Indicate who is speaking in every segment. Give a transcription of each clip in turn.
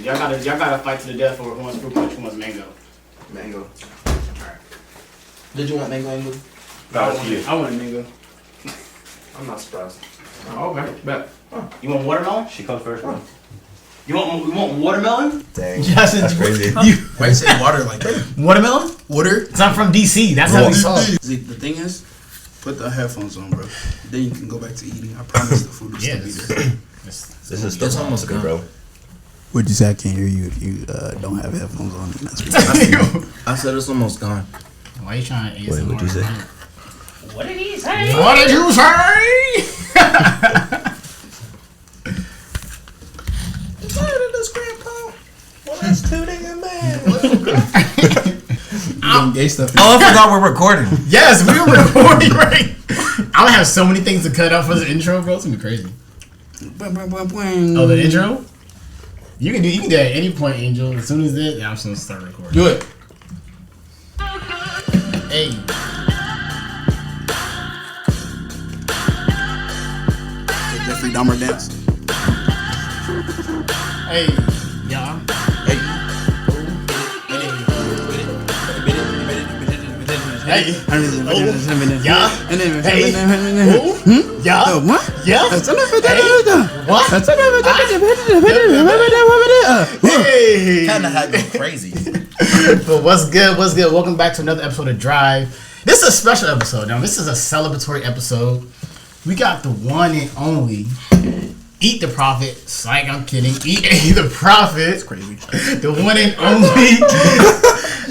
Speaker 1: Y'all gotta fight to the death for who wants fruit punch, who wants mango.
Speaker 2: Mango. Alright. Did you want mango, Angel?
Speaker 1: I want mango.
Speaker 2: I'm not surprised.
Speaker 1: Oh, okay. Bet. You want watermelon?
Speaker 3: She comes first, bro.
Speaker 1: You want watermelon?
Speaker 3: Dang.
Speaker 1: Yes,
Speaker 3: that's crazy.
Speaker 2: Why you say water like that?
Speaker 1: Watermelon?
Speaker 2: Water?
Speaker 1: It's not from DC. That's how we saw it.
Speaker 2: The thing is, put the headphones on, bro. Then you can go back to eating. I promise the food will still be there.
Speaker 3: This is still almost good, bro.
Speaker 2: What'd you say? I can't hear you if you don't have headphones on. That's I said it's almost gone.
Speaker 1: Why are you trying to
Speaker 3: Wait, what'd you say?
Speaker 1: What did he say? What did you say?
Speaker 3: Well, that's tooting a man.
Speaker 2: Gay stuff.
Speaker 4: Oh, I forgot we're recording.
Speaker 1: Yes, we were recording, right? I'm gonna have so many things to cut out for the intro, bro. It's gonna be crazy. Oh, the intro? You can do it at any point, Angel. As soon as that, I'm just gonna start recording.
Speaker 2: Do it.
Speaker 1: Hey.
Speaker 2: Jeffrey Dahmer dance.
Speaker 1: Hey, y'all.
Speaker 2: Hey.
Speaker 1: Hey. Yeah. Hey. Yeah.
Speaker 2: What?
Speaker 1: Yeah. What? Hey.
Speaker 4: Kind of had to go crazy.
Speaker 1: But what's good? What's good? Welcome back to another episode of Drive. This is a special episode. Now, this is a celebratory episode. We got the one and only Eat the Prophet. Psych, I'm kidding. Eat the Prophet.
Speaker 2: It's crazy.
Speaker 1: The one and only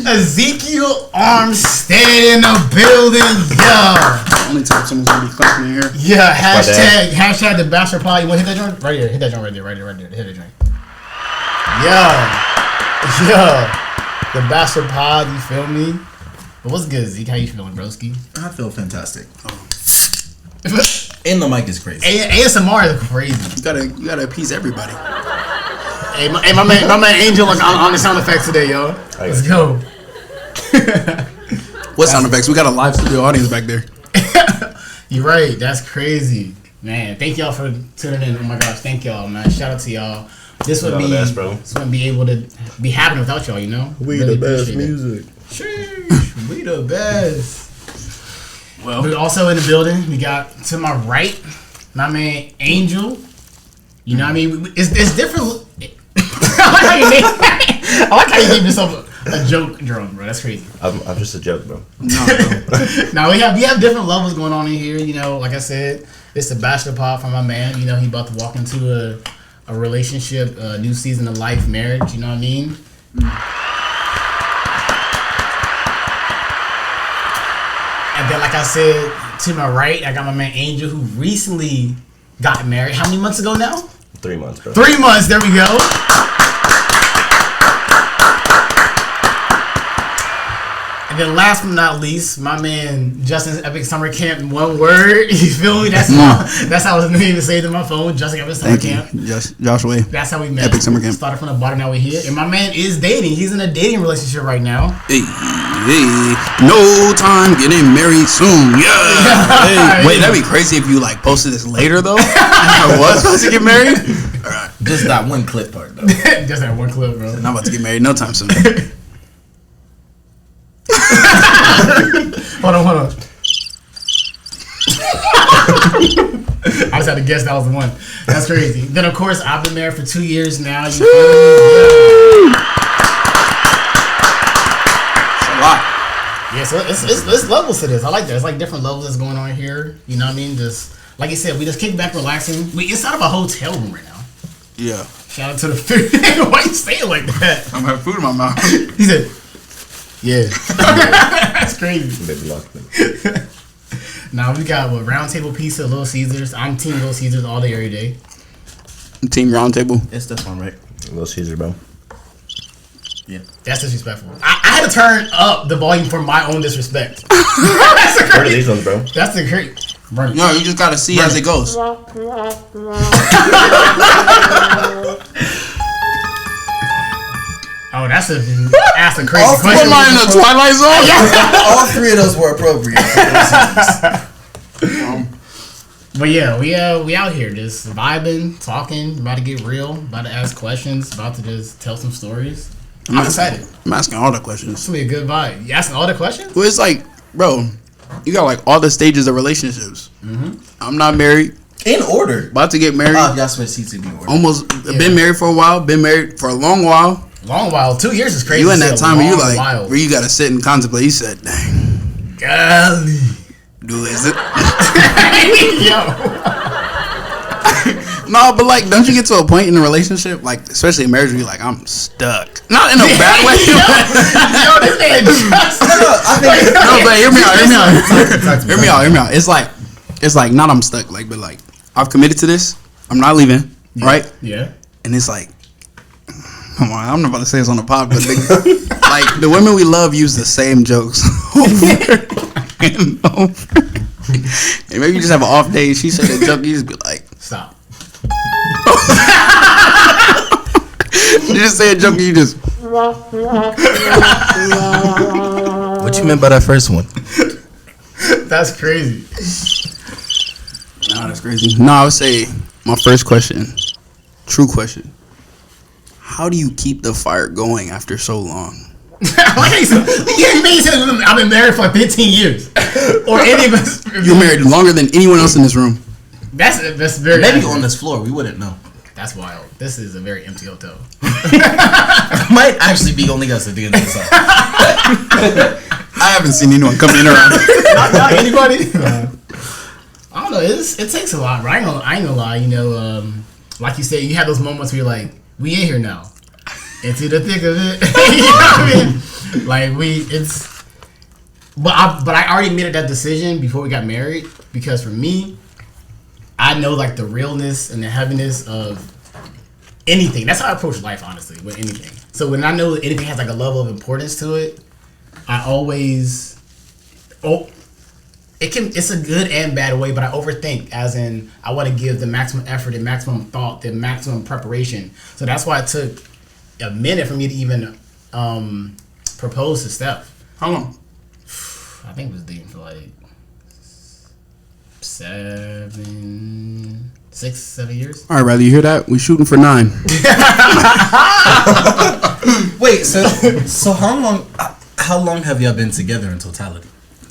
Speaker 1: Ezekiel Armstead in the building. Yeah.
Speaker 2: Only time someone's gonna be clapping in here.
Speaker 1: Yeah. Hashtag the Bachelor Pod. You want to hit that joint? Right here. Hit that joint right there. Right there. Hit that joint. Yeah. The Bachelor Pod. You feel me? But what's good, Zeke? How you feeling, broski?
Speaker 4: I feel fantastic. And the mic is crazy.
Speaker 1: ASMR is crazy.
Speaker 2: You gotta appease everybody.
Speaker 1: Hey, my man Angel on the sound effects today, yo. Let's go.
Speaker 2: What sound effects? We got a live studio audience back there.
Speaker 1: You're right. That's crazy, man. Thank y'all for tuning in. Oh my gosh, thank y'all, man. Shout out to y'all. This would be the best, bro. This wouldn't be able to be happening without y'all. You know,
Speaker 3: we really the best music.
Speaker 1: Sheesh, we the best. Well, we're also in the building. We got to my right, my man Angel. You know what I mean? It's different. I like how you gave yourself a joke drone, bro. That's crazy.
Speaker 3: I'm just a joke, bro.
Speaker 1: No. Now we have different levels going on in here. You know, like I said, it's the Bachelor Pod for my man. You know, he about to walk into a relationship, a new season of life, marriage. You know what I mean? And then, like I said, to my right, I got my man Angel, who recently got married. How many months ago now?
Speaker 3: 3 months, bro.
Speaker 1: 3 months. There we go. And then, last but not least, my man Justin's Epic Summer Camp. In one word, you feel me? That's how his name is saved in my phone. Justin Epic Summer Camp.
Speaker 2: Joshwayy.
Speaker 1: That's how we met.
Speaker 2: Epic Summer Camp.
Speaker 1: Started from the bottom, now we're here. And my man is dating. He's in a dating relationship right now.
Speaker 2: Hey, no time getting married soon. Yeah. Hey. Wait, that'd be crazy if you like posted this later though. I was supposed to get married. All right.
Speaker 4: Just that one clip part though.
Speaker 1: Just that one clip, bro.
Speaker 2: I'm about to get married no time soon.
Speaker 1: Hold on. I just had to guess that was the one. That's crazy. Then of course I've been married for 2 years now. You feel me?
Speaker 2: It's a lot.
Speaker 1: Yeah, so it's levels to this. I like that. It's like different levels that's going on here. You know what I mean? Just like you said, we just kick back, relaxing. We inside of a hotel room right now.
Speaker 2: Yeah.
Speaker 1: Shout out to the food. Why you say it like that?
Speaker 2: I'm having food in my mouth.
Speaker 1: He said, "Yeah." That's crazy. Now we got Round Table Pizza, Little Caesars. I'm Team Little Caesars all day, every day.
Speaker 2: Team Round Table.
Speaker 4: It's this one, right?
Speaker 3: Little Caesar, bro.
Speaker 1: Yeah, that's disrespectful. I had to turn up the volume for my own disrespect. That's the
Speaker 3: Where are these ones, bro?
Speaker 1: That's the crazy.
Speaker 2: No, you just gotta see as it goes.
Speaker 1: Oh, that's a crazy
Speaker 2: All
Speaker 1: question.
Speaker 2: Put mine in the Twilight Zone.
Speaker 4: All three of those were appropriate.
Speaker 1: But yeah, we out here just vibing, talking, about to get real, about to ask questions, about to just tell some stories. I'm excited.
Speaker 2: I'm asking all the questions.
Speaker 1: It's gonna be a good vibe. You asking all the questions?
Speaker 2: Well, it's like, bro, you got like all the stages of relationships. I'm not married.
Speaker 4: In order.
Speaker 2: About to get married.
Speaker 4: Y'all switch seats in the order.
Speaker 2: Almost been married for a while. Been married for a long while.
Speaker 1: Long while. 2 years is crazy.
Speaker 2: You in that time where you like, where you gotta sit and contemplate. You said, dang.
Speaker 1: Golly.
Speaker 2: Is it?
Speaker 1: Yo.
Speaker 2: No, but like, don't you get to a point in a relationship, like, especially in marriage, where you're like, I'm stuck. Not in a bad way.
Speaker 1: Yo, this man just.
Speaker 2: No, but hear me out. It's like, not I'm stuck, like, but like, I've committed to this. I'm not leaving, right?
Speaker 1: Yeah.
Speaker 2: And it's like, come on, I'm not about to say this on the pod, but like, the women we love use the same jokes over and over. And maybe you just have an off day. She said a joke, you just be like,
Speaker 1: stop.
Speaker 2: You just say a joke and you just.
Speaker 4: What you meant by that first one?
Speaker 1: That's crazy.
Speaker 2: Nah, that's crazy. No, I would say my first question, true question. How do you keep the fire going after so long?
Speaker 1: I've been married for 15 years. Or any of us.
Speaker 2: You're married longer than anyone else in this room.
Speaker 1: That's very
Speaker 4: maybe on this floor. We wouldn't know.
Speaker 1: That's wild. This is a very empty hotel.
Speaker 4: Might actually be only us at the end of this.
Speaker 2: I haven't seen anyone come in around.
Speaker 1: Not anybody. I don't know. It takes a lot. Right? I ain't gonna lie. You know, like you said, you have those moments where you're like, we in here now, into the thick of it. You know what I mean? Like but I already made that decision before we got married, because for me, I know like the realness and the heaviness of anything. That's how I approach life, honestly, with anything. So when I know that anything has like a level of importance to it, I always it's a good and bad way, but I overthink, as in I want to give the maximum effort, the maximum thought, the maximum preparation. So that's why it took a minute for me to even propose to Steph.
Speaker 2: How long?
Speaker 1: I think it was dating for like 6-7 years.
Speaker 2: All right, Riley, you hear that? We shooting for 9.
Speaker 4: Wait, so how long have y'all been together in totality?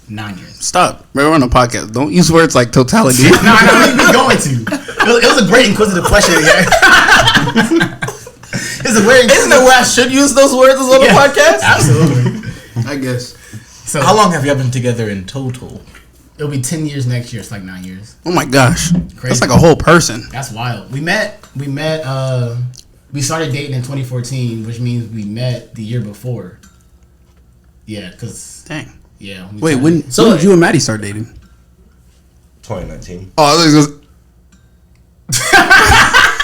Speaker 1: 9 years.
Speaker 2: Stop. We're on a podcast. Don't use words like totality.
Speaker 1: No, we're going to. It was a great inquisitive question. Isn't
Speaker 4: it where I should use those words on the podcast?
Speaker 1: Absolutely.
Speaker 2: I guess.
Speaker 4: So how long have y'all been together in total?
Speaker 1: It'll be 10 years next year. It's like 9 years.
Speaker 2: Oh my gosh.
Speaker 1: Crazy.
Speaker 2: That's like a whole person.
Speaker 1: That's wild. We started dating in 2014, which means we met the year before. Yeah, because...
Speaker 2: Dang.
Speaker 1: Yeah.
Speaker 2: Wait, when did you and Maddie start dating?
Speaker 3: 2019.
Speaker 2: Oh, I was like...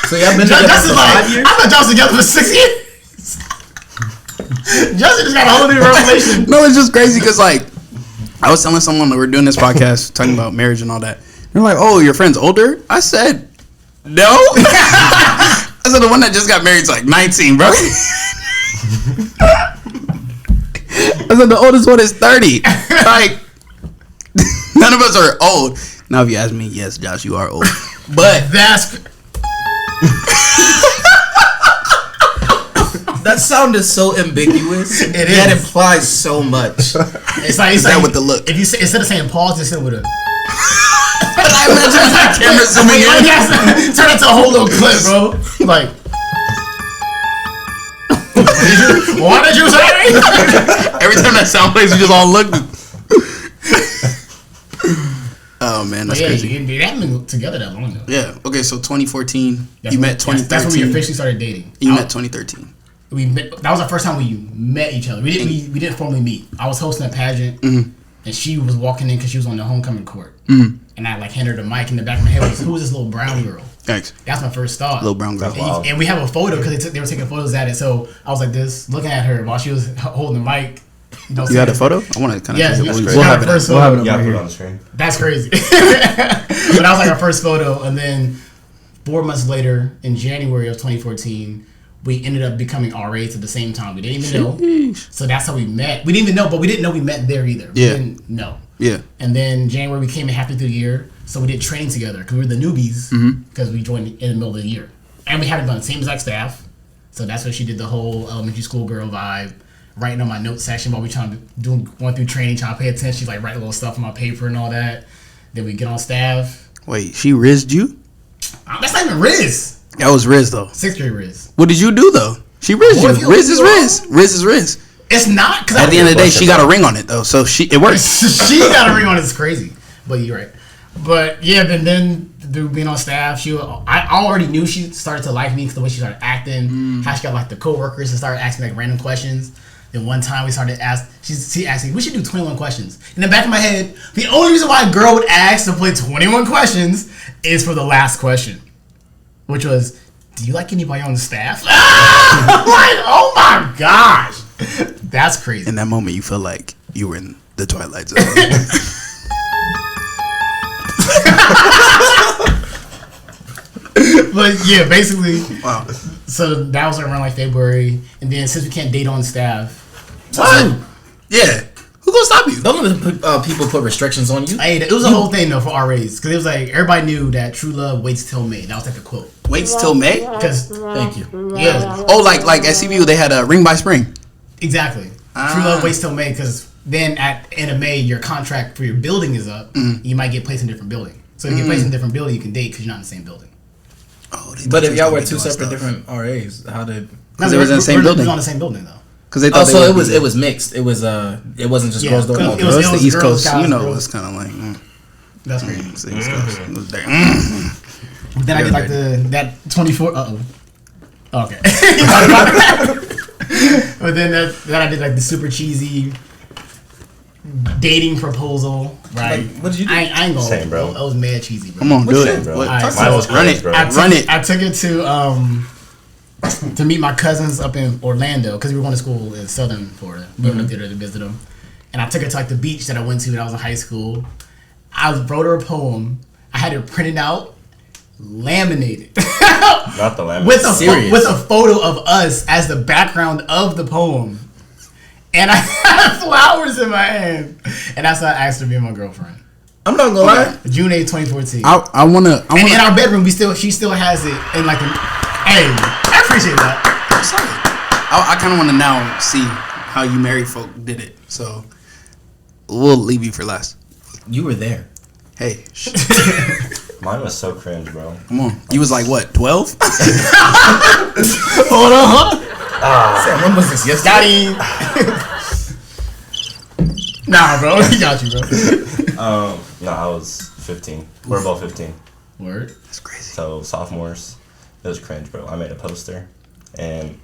Speaker 4: So y'all been together for 5 years?
Speaker 1: I thought y'all was together for 6 years. Justin just got a whole new revelation.
Speaker 2: No, it's just crazy because, like, I was telling someone that we're doing this podcast, talking about marriage and all that. They're like, oh, your friend's older? I said, no. I said, the one that just got married is like 19, bro. I said, the oldest one is 30. Like, none of us are old. Now, if you ask me, yes, Josh, you are old. But
Speaker 1: that's...
Speaker 4: That sound is so ambiguous.
Speaker 1: It
Speaker 4: That
Speaker 1: is.
Speaker 4: implies so much.
Speaker 1: It's like
Speaker 2: with the look.
Speaker 1: If you say, instead of saying pause, just say with a...
Speaker 2: I imagine that camera zooming in.
Speaker 1: Turn it to a whole little clip, bro. Like... What did you say?
Speaker 2: Every time that sound plays, we just all look. Oh man, that's crazy.
Speaker 1: They haven't been together that long though.
Speaker 2: Yeah. Okay, so 2014. You met 2013.
Speaker 1: That's when we officially started dating.
Speaker 2: You met 2013.
Speaker 1: That was the first time we met each other. We didn't formally meet. I was hosting a pageant, and she was walking in because she was on the homecoming court. And I like handed her the mic. In the back of my head was, who was this little brown girl?
Speaker 2: Thanks.
Speaker 1: That's my first thought.
Speaker 2: Little brown girl.
Speaker 1: And we have a photo because they were taking photos at it. So I was like this, looking at her while she was holding the mic.
Speaker 2: You had a photo? I want to kind of.
Speaker 1: Yes,
Speaker 3: we'll
Speaker 1: have it. We'll have it
Speaker 3: Yeah,
Speaker 1: right
Speaker 3: put it
Speaker 1: here.
Speaker 3: on the screen.
Speaker 1: That's crazy. But that was like our first photo, and then 4 months later, in January of 2014, we ended up becoming RAs at the same time. We didn't even know. So that's how we met. We didn't even know, but we didn't know we met there either.
Speaker 2: Yeah.
Speaker 1: We didn't know.
Speaker 2: Yeah.
Speaker 1: And then January we came in halfway through the year, so we did training together because we were the newbies because we joined in the middle of the year, and we hadn't done the same exact staff. So that's when she did the whole elementary school girl vibe, writing on my note section while we going through training, trying to pay attention. She's like writing little stuff on my paper and all that. Then we get on staff.
Speaker 2: Wait, she rizzed you?
Speaker 1: That's not even Riz.
Speaker 2: That was Riz though.
Speaker 1: 6th grade Riz.
Speaker 2: What did you do though? She rizzed you. Riz is Riz. Riz is Riz.
Speaker 1: It's not because
Speaker 2: at the end of the day, she got a ring on it though, so it works.
Speaker 1: She got a ring on it. It's crazy, but you're right. But yeah, then through being on staff, I already knew she started to like me because the way she started acting, how she got like the coworkers and started asking like random questions. Then one time we started she asked me, we should do 21 questions. In the back of my head, the only reason why a girl would ask to play 21 questions is for the last question, which was, do you like anybody on the staff? I'm like, oh my gosh, that's crazy.
Speaker 2: In that moment, you feel like you were in the Twilight Zone.
Speaker 1: But yeah, basically,
Speaker 2: Wow.
Speaker 1: so that was around like February, and then since we can't date on staff,
Speaker 2: What? Yeah. Who gonna stop you?
Speaker 4: Don't people put restrictions on you?
Speaker 1: it was a whole thing though for RAs because it was like everybody knew that true love waits till May. That was like a quote.
Speaker 2: Waits till May?
Speaker 1: Because
Speaker 4: Thank you.
Speaker 1: yeah,
Speaker 2: Oh, like SCBU, they had a ring by spring.
Speaker 1: exactly. True love waits till May because then at the end of May your contract for your building is up. You might get placed in a different building. So if you get placed in a different building, you can date because you're not in the same building.
Speaker 2: Oh,
Speaker 4: But if y'all were two separate different RAs, how did?
Speaker 2: Because they was in the same building.
Speaker 1: We was on the same building though.
Speaker 2: Because they
Speaker 4: Oh,
Speaker 2: thought
Speaker 4: so it was mixed. It wasn't just girls doing
Speaker 1: it
Speaker 4: it.
Speaker 1: was-
Speaker 2: it's the East
Speaker 1: girls,
Speaker 2: Coast.
Speaker 1: guys,
Speaker 2: You know,
Speaker 1: girls.
Speaker 2: it's kind of like.
Speaker 1: That's crazy.
Speaker 2: It's the East Coast. It was there.
Speaker 1: Then I did like that 24. Okay. But then I did like the super cheesy dating proposal. Right?
Speaker 4: Like, what did you do?
Speaker 1: I ain't gonna.
Speaker 3: Same, bro.
Speaker 1: That was mad cheesy, bro.
Speaker 2: Come on, do it.
Speaker 3: bro?
Speaker 2: What?
Speaker 1: Alright,
Speaker 3: Mine was
Speaker 2: Run
Speaker 3: cringe,
Speaker 2: it.
Speaker 3: bro.
Speaker 2: Run it.
Speaker 1: I took it to meet my cousins up in Orlando because we were going to school in Southern Florida. We went up there to visit them, and I took her to like the beach that I went to when I was in high school. I wrote her a poem. I had it printed out, laminated.
Speaker 3: Not the lamb.
Speaker 1: with
Speaker 4: Serious?
Speaker 1: with a photo of us as the background of the poem, and I had flowers in my hand, and that's how I asked her to be my girlfriend.
Speaker 4: I'm not gonna lie.
Speaker 1: June 8th, 2014.
Speaker 2: I wanna.
Speaker 1: And in our bedroom, she still has it in like hey, I appreciate that.
Speaker 2: I kind of want to now see how you married folk did it. So we'll leave you for last.
Speaker 4: You were there.
Speaker 2: Hey,
Speaker 3: Mine was so cringe, bro.
Speaker 2: come on. You was like what? 12?
Speaker 1: Hold on.
Speaker 4: Sam, when was this? Yesterday.
Speaker 1: Got him. Nah, bro. He got you, bro.
Speaker 3: No, I was 15. We're both 15.
Speaker 1: Word.
Speaker 2: That's crazy.
Speaker 3: So sophomores, it was cringe, bro. I made a poster, and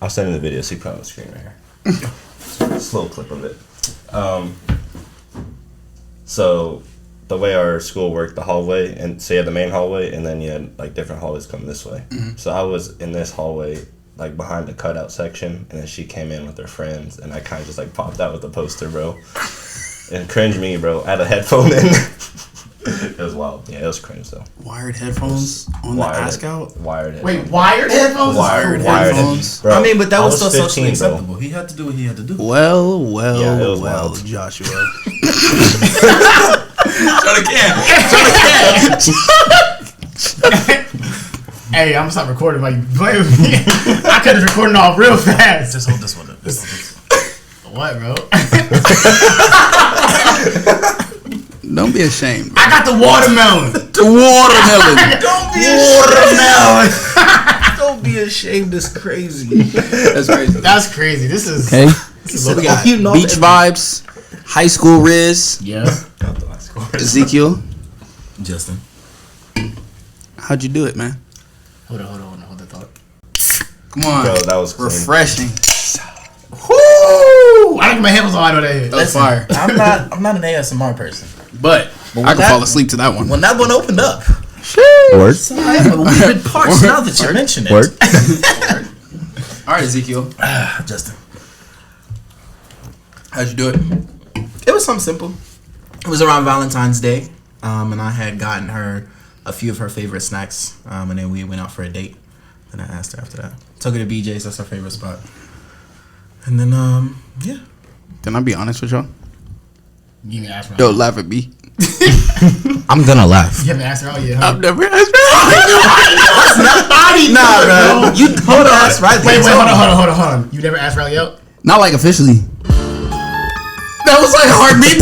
Speaker 3: I'll send you the video so you put it on the screen right here. Just a little clip of it. So the way our school worked, the hallway, and so you had the main hallway, and then you had like different hallways coming this way. So I was in this hallway, like behind the cutout section, and then she came in with her friends, and I kind of just like popped out with the poster, bro. And cringe me, bro. I had a headphone in. It was wild. Yeah, it was cringe though.
Speaker 2: Wired headphones on the ask out.
Speaker 3: Wired headphones.
Speaker 1: Wait, wired headphones?
Speaker 3: Wired
Speaker 2: headphones.
Speaker 3: Bro,
Speaker 4: I mean, but that was still
Speaker 3: 15,
Speaker 4: socially
Speaker 3: bro.
Speaker 4: acceptable. He had to do what he had to do.
Speaker 2: Well,
Speaker 3: Yeah, it was wild.
Speaker 2: Joshua.
Speaker 1: Hey, I'm gonna stop recording like you play with me. I cut this recording off real fast.
Speaker 4: Just hold this one up.
Speaker 1: What, bro?
Speaker 2: Don't be ashamed.
Speaker 1: I got the watermelon.
Speaker 2: The watermelon.
Speaker 4: Don't be ashamed. Don't be ashamed. That's crazy.
Speaker 2: That's crazy.
Speaker 1: That's crazy. This is
Speaker 2: Okay.
Speaker 1: So
Speaker 2: We got
Speaker 4: You know
Speaker 2: beach
Speaker 4: that-
Speaker 2: vibes, high school Riz,
Speaker 1: yeah.
Speaker 3: Not the last score.
Speaker 2: Ezekiel.
Speaker 4: Justin.
Speaker 2: How'd you do it, man?
Speaker 1: Hold the thought.
Speaker 2: Come on.
Speaker 3: Bro, that was clean.
Speaker 2: refreshing.
Speaker 1: Woo! I think my head was on. I know that is.
Speaker 2: That was fire.
Speaker 4: I'm not an ASMR person.
Speaker 2: But
Speaker 4: when
Speaker 2: I can
Speaker 4: that-
Speaker 2: fall asleep to that one.
Speaker 4: When that one opened up,
Speaker 3: Word.
Speaker 4: so I have a weird parts now that you mention it.
Speaker 3: Word.
Speaker 2: All right, Ezekiel.
Speaker 4: Justin.
Speaker 2: How'd you do it?
Speaker 4: It was something simple. It was around Valentine's Day, and I had gotten her a few of her favorite snacks, and then we went out for a date. Then I asked her after that. Took her to BJ's. That's her favorite spot. And then, yeah.
Speaker 2: Can I be honest with y'all?
Speaker 1: You didn't ask her.
Speaker 2: Don't laugh at me.
Speaker 4: I'm gonna laugh.
Speaker 1: You haven't asked her out yet. Huh?
Speaker 2: I've never asked
Speaker 4: Nah, bro. You hold on. Right.
Speaker 1: Wait, hold on. You never asked Riley out?
Speaker 2: Not like officially. That was like a heartbeat.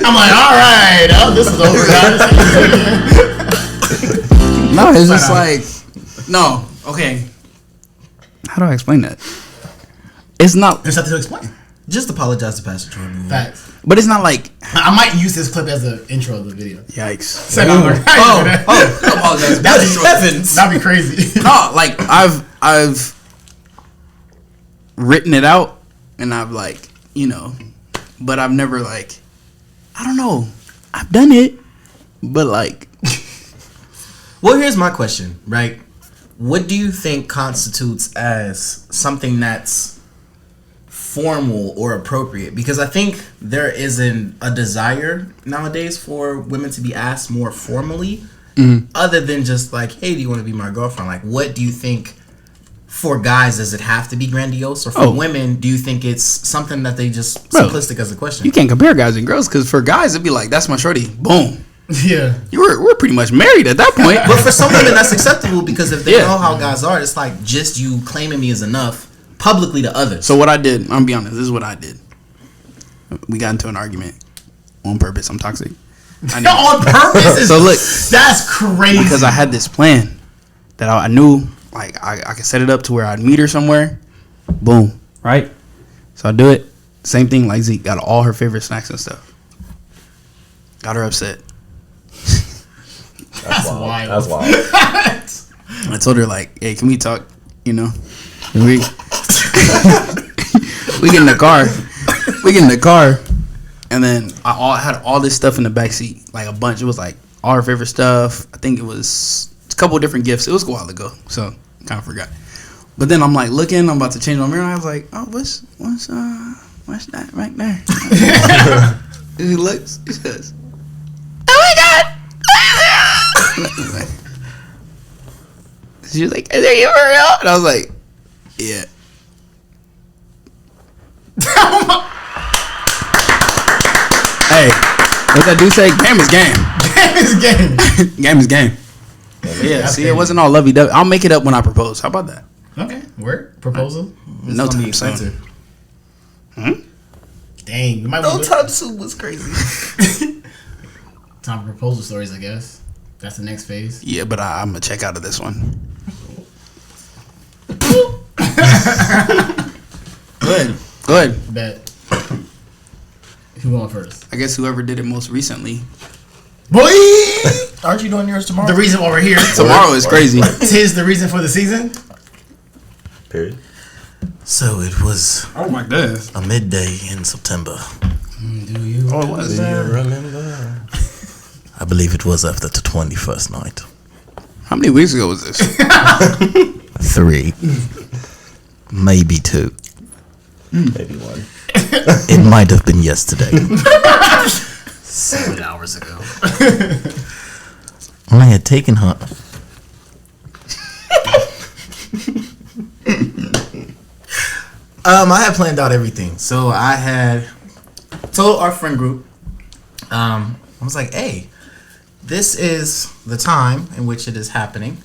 Speaker 1: I'm like, all right, this is over, guys.
Speaker 2: No, it's just like, no. Okay. How do I explain that? It's not.
Speaker 1: There's nothing to explain.
Speaker 4: Just apologize to Pastor Jordan.
Speaker 1: Facts.
Speaker 2: But it's not like.
Speaker 1: I might use this clip as the intro of the video.
Speaker 2: Yikes.
Speaker 4: Apologize. That's heavens.
Speaker 1: That'd be crazy.
Speaker 2: No, like I've written it out and I've like, but I've never like, I don't know. I've done it, but like.
Speaker 4: Well, here's my question, right? What do you think constitutes as something that's formal or appropriate? Because I think there isn't a desire nowadays for women to be asked more formally, other than just like, hey, do you want to be my girlfriend? Like, what do you think for guys, does it have to be grandiose? Or for women, do you think it's something that they just simplistic as a question?
Speaker 2: You can't compare guys and girls because for guys, it'd be like, that's my shorty. Boom.
Speaker 1: Yeah.
Speaker 2: We're pretty much married at that point.
Speaker 4: But for some women, that's acceptable because if they know how guys are, it's like just you claiming me is enough publicly to others.
Speaker 2: So what I did, I'm gonna be honest, this is what I did. We got into an argument on purpose. I'm toxic.
Speaker 1: On purpose?
Speaker 2: So look,
Speaker 1: that's crazy.
Speaker 2: Because I had this plan that I knew, like I could set it up to where I'd meet her somewhere. Boom, right? So I do it. Same thing like Zeke, got all her favorite snacks and stuff. Got her upset.
Speaker 1: That's wild.
Speaker 3: That's wild.
Speaker 2: I told her like, hey, can we talk? And we get in the car. And then I had all this stuff in the backseat, like a bunch. It was like all her favorite stuff. I think it was a couple of different gifts. It was a while ago, so kind of forgot. But then I'm like looking. I'm about to change my mirror. I was like, oh, what's that right there? And he looks. He says, oh my god! She was like, is there you for real? And I was like, yeah. Hey, what that dude say? Game is game.
Speaker 1: Game is game.
Speaker 2: Game is game. Yeah, see, it wasn't all lovey-dovey. I'll make it up when I propose. How about that?
Speaker 1: Okay, word proposal.
Speaker 2: No time soon.
Speaker 1: Dang, you might
Speaker 4: No time soon was crazy.
Speaker 1: Time for proposal stories, I guess. That's the next phase.
Speaker 2: Yeah, but I'm gonna check out of this one. Go ahead.
Speaker 1: Bet. Who going first?
Speaker 2: I guess whoever did it most recently.
Speaker 1: Boy!
Speaker 4: Aren't you doing yours tomorrow?
Speaker 1: The reason why we're here.
Speaker 2: Tomorrow is crazy.
Speaker 1: Tis the reason for the season.
Speaker 3: Period.
Speaker 4: So it was
Speaker 2: Oh my goodness.
Speaker 4: a midday in September.
Speaker 1: Do you?
Speaker 2: Oh, it was.
Speaker 3: Remember?
Speaker 4: I believe it was after the 21st night.
Speaker 2: How many weeks ago was this?
Speaker 4: 3. Maybe 2.
Speaker 3: Maybe 1.
Speaker 4: It might have been yesterday.
Speaker 1: 7 hours ago.
Speaker 4: I had taken her. I had planned out everything. So I had told our friend group, I was like, hey, this is the time in which it is happening.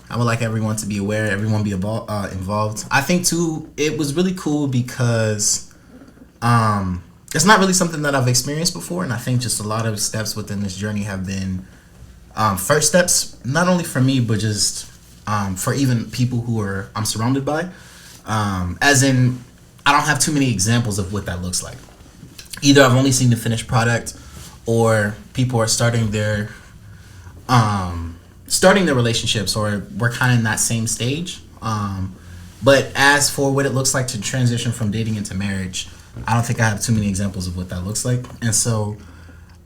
Speaker 4: I would like everyone to be aware, everyone be involved. I think, too, it was really cool because it's not really something that I've experienced before. And I think just a lot of steps within this journey have been first steps, not only for me, but just for even people who I'm surrounded by. As in, I don't have too many examples of what that looks like. Either I've only seen the finished product, or people are starting their relationships, or we're kind of in that same stage. But as for what it looks like to transition from dating into marriage, I don't think I have too many examples of what that looks like. And so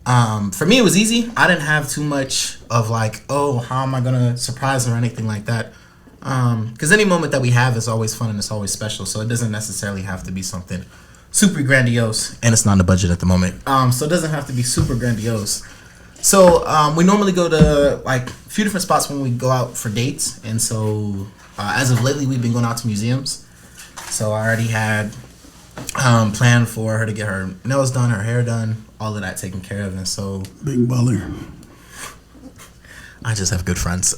Speaker 4: for me, it was easy. I didn't have too much of like, oh, how am I going to surprise her or anything like that. Because any moment that we have is always fun and it's always special. So it doesn't necessarily have to be something super grandiose. And it's not in the budget at the moment. So it doesn't have to be super grandiose. So we normally go to like a few different spots when we go out for dates. And so as of lately, we've been going out to museums. So I already had Planned for her to get her nails done, her hair done, all of that taken care of, and so
Speaker 2: Big baller.
Speaker 4: I just have good friends.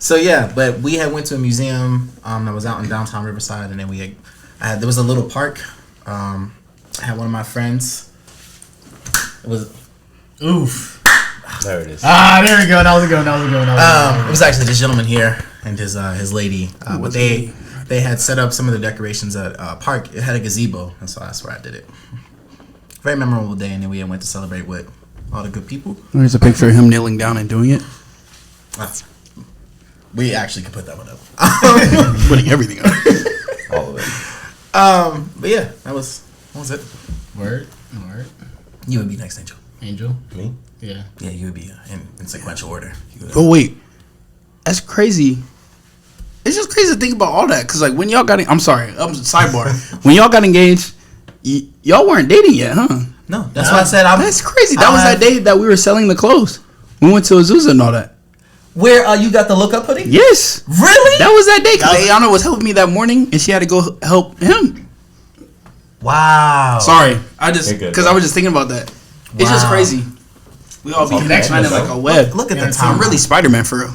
Speaker 4: So yeah, but we had went to a museum that was out in downtown Riverside, and then there was a little park. I had one of my friends. It was
Speaker 1: Oof.
Speaker 3: There it is.
Speaker 1: There we go. That was a good one.
Speaker 4: it was actually this gentleman here and his lady. But they had set up some of the decorations at a park. It had a gazebo, and so that's where I did it. Very memorable day, and then we went to celebrate with all the good people.
Speaker 2: There's a picture of him kneeling down and doing it.
Speaker 4: We actually could put that one up.
Speaker 2: Putting everything up.
Speaker 3: All of it.
Speaker 4: But yeah, that was it.
Speaker 1: Word.
Speaker 4: You would be next, Angel.
Speaker 1: Angel.
Speaker 3: Me?
Speaker 1: Yeah.
Speaker 4: Yeah, you would be in sequential order.
Speaker 2: Oh wait, that's crazy. It's just crazy to think about all that, cause like when y'all got, sidebar. When y'all got engaged, y'all weren't dating yet, huh?
Speaker 4: No, that's why I said
Speaker 2: That's crazy. That was that day that we were selling the clothes. We went to Azusa and all that.
Speaker 4: Where you got the look up hoodie?
Speaker 2: Yes.
Speaker 4: Really?
Speaker 2: That was that day, cause Ayana was helping me that morning, and she had to go help him.
Speaker 4: Wow.
Speaker 2: Sorry, I was just thinking about that. It's just
Speaker 4: Wow.
Speaker 2: crazy. We all be connected like a web.
Speaker 4: Look at the
Speaker 2: I'm
Speaker 4: time.
Speaker 2: really Spider-Man for real.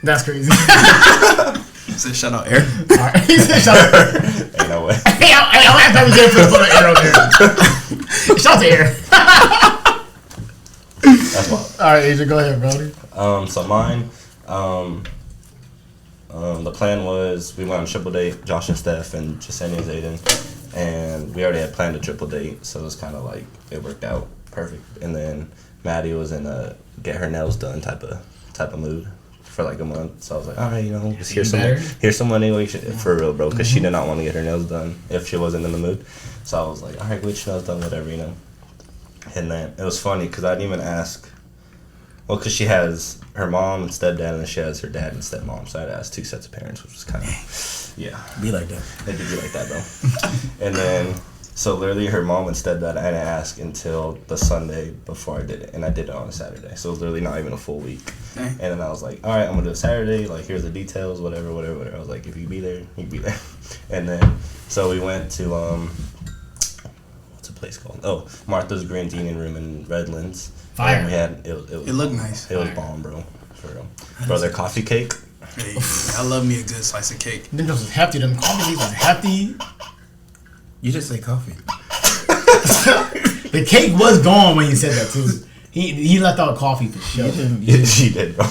Speaker 1: That's crazy.
Speaker 2: He said, "Shout out, Air."
Speaker 1: Alright. He said, shout out.
Speaker 3: Ain't no way.
Speaker 1: Hey, last time we did put an air on there. Shout out to Air.
Speaker 3: That's wild.
Speaker 1: Alright, Angel, go ahead, brother.
Speaker 3: So mine, the plan was we went on a triple date, Josh and Steph and Jasenia and Zayden, and we already had planned a triple date, so it was kind of like it worked out perfect. And then Maddie was in a get her nails done type of mood for like a month, so I was like, all right, just here's some money for real, bro, because she did not want to get her nails done if she wasn't in the mood. So I was like, all right, get your nails done, whatever, And then it was funny because I didn't even ask. Well, because she has her mom and stepdad, and then she has her dad and stepmom. So I had to ask 2 sets of parents, which was kind of, yeah.
Speaker 4: Be like that.
Speaker 3: They did be like that, bro. And then, so literally her mom and stepdad, I didn't ask until the Sunday before I did it. And I did it on a Saturday. So it was literally not even a full week. And then I was like, all right, I'm going to do it Saturday. Like, here's the details, whatever. I was like, if you be there, you be there. And then, so we went to, what's the place called? Oh, Martha's Grand Union Room in Redlands.
Speaker 1: Fire.
Speaker 3: And we had it
Speaker 2: looked nice.
Speaker 3: It was bomb, bro. For real. Bro, their coffee cake.
Speaker 2: Hey, I love me a good slice of cake.
Speaker 1: Them was hefty. Them coffee was hefty.
Speaker 4: You just say coffee.
Speaker 1: The cake was gone when you said that too. He left out coffee for sure.
Speaker 3: She did, bro.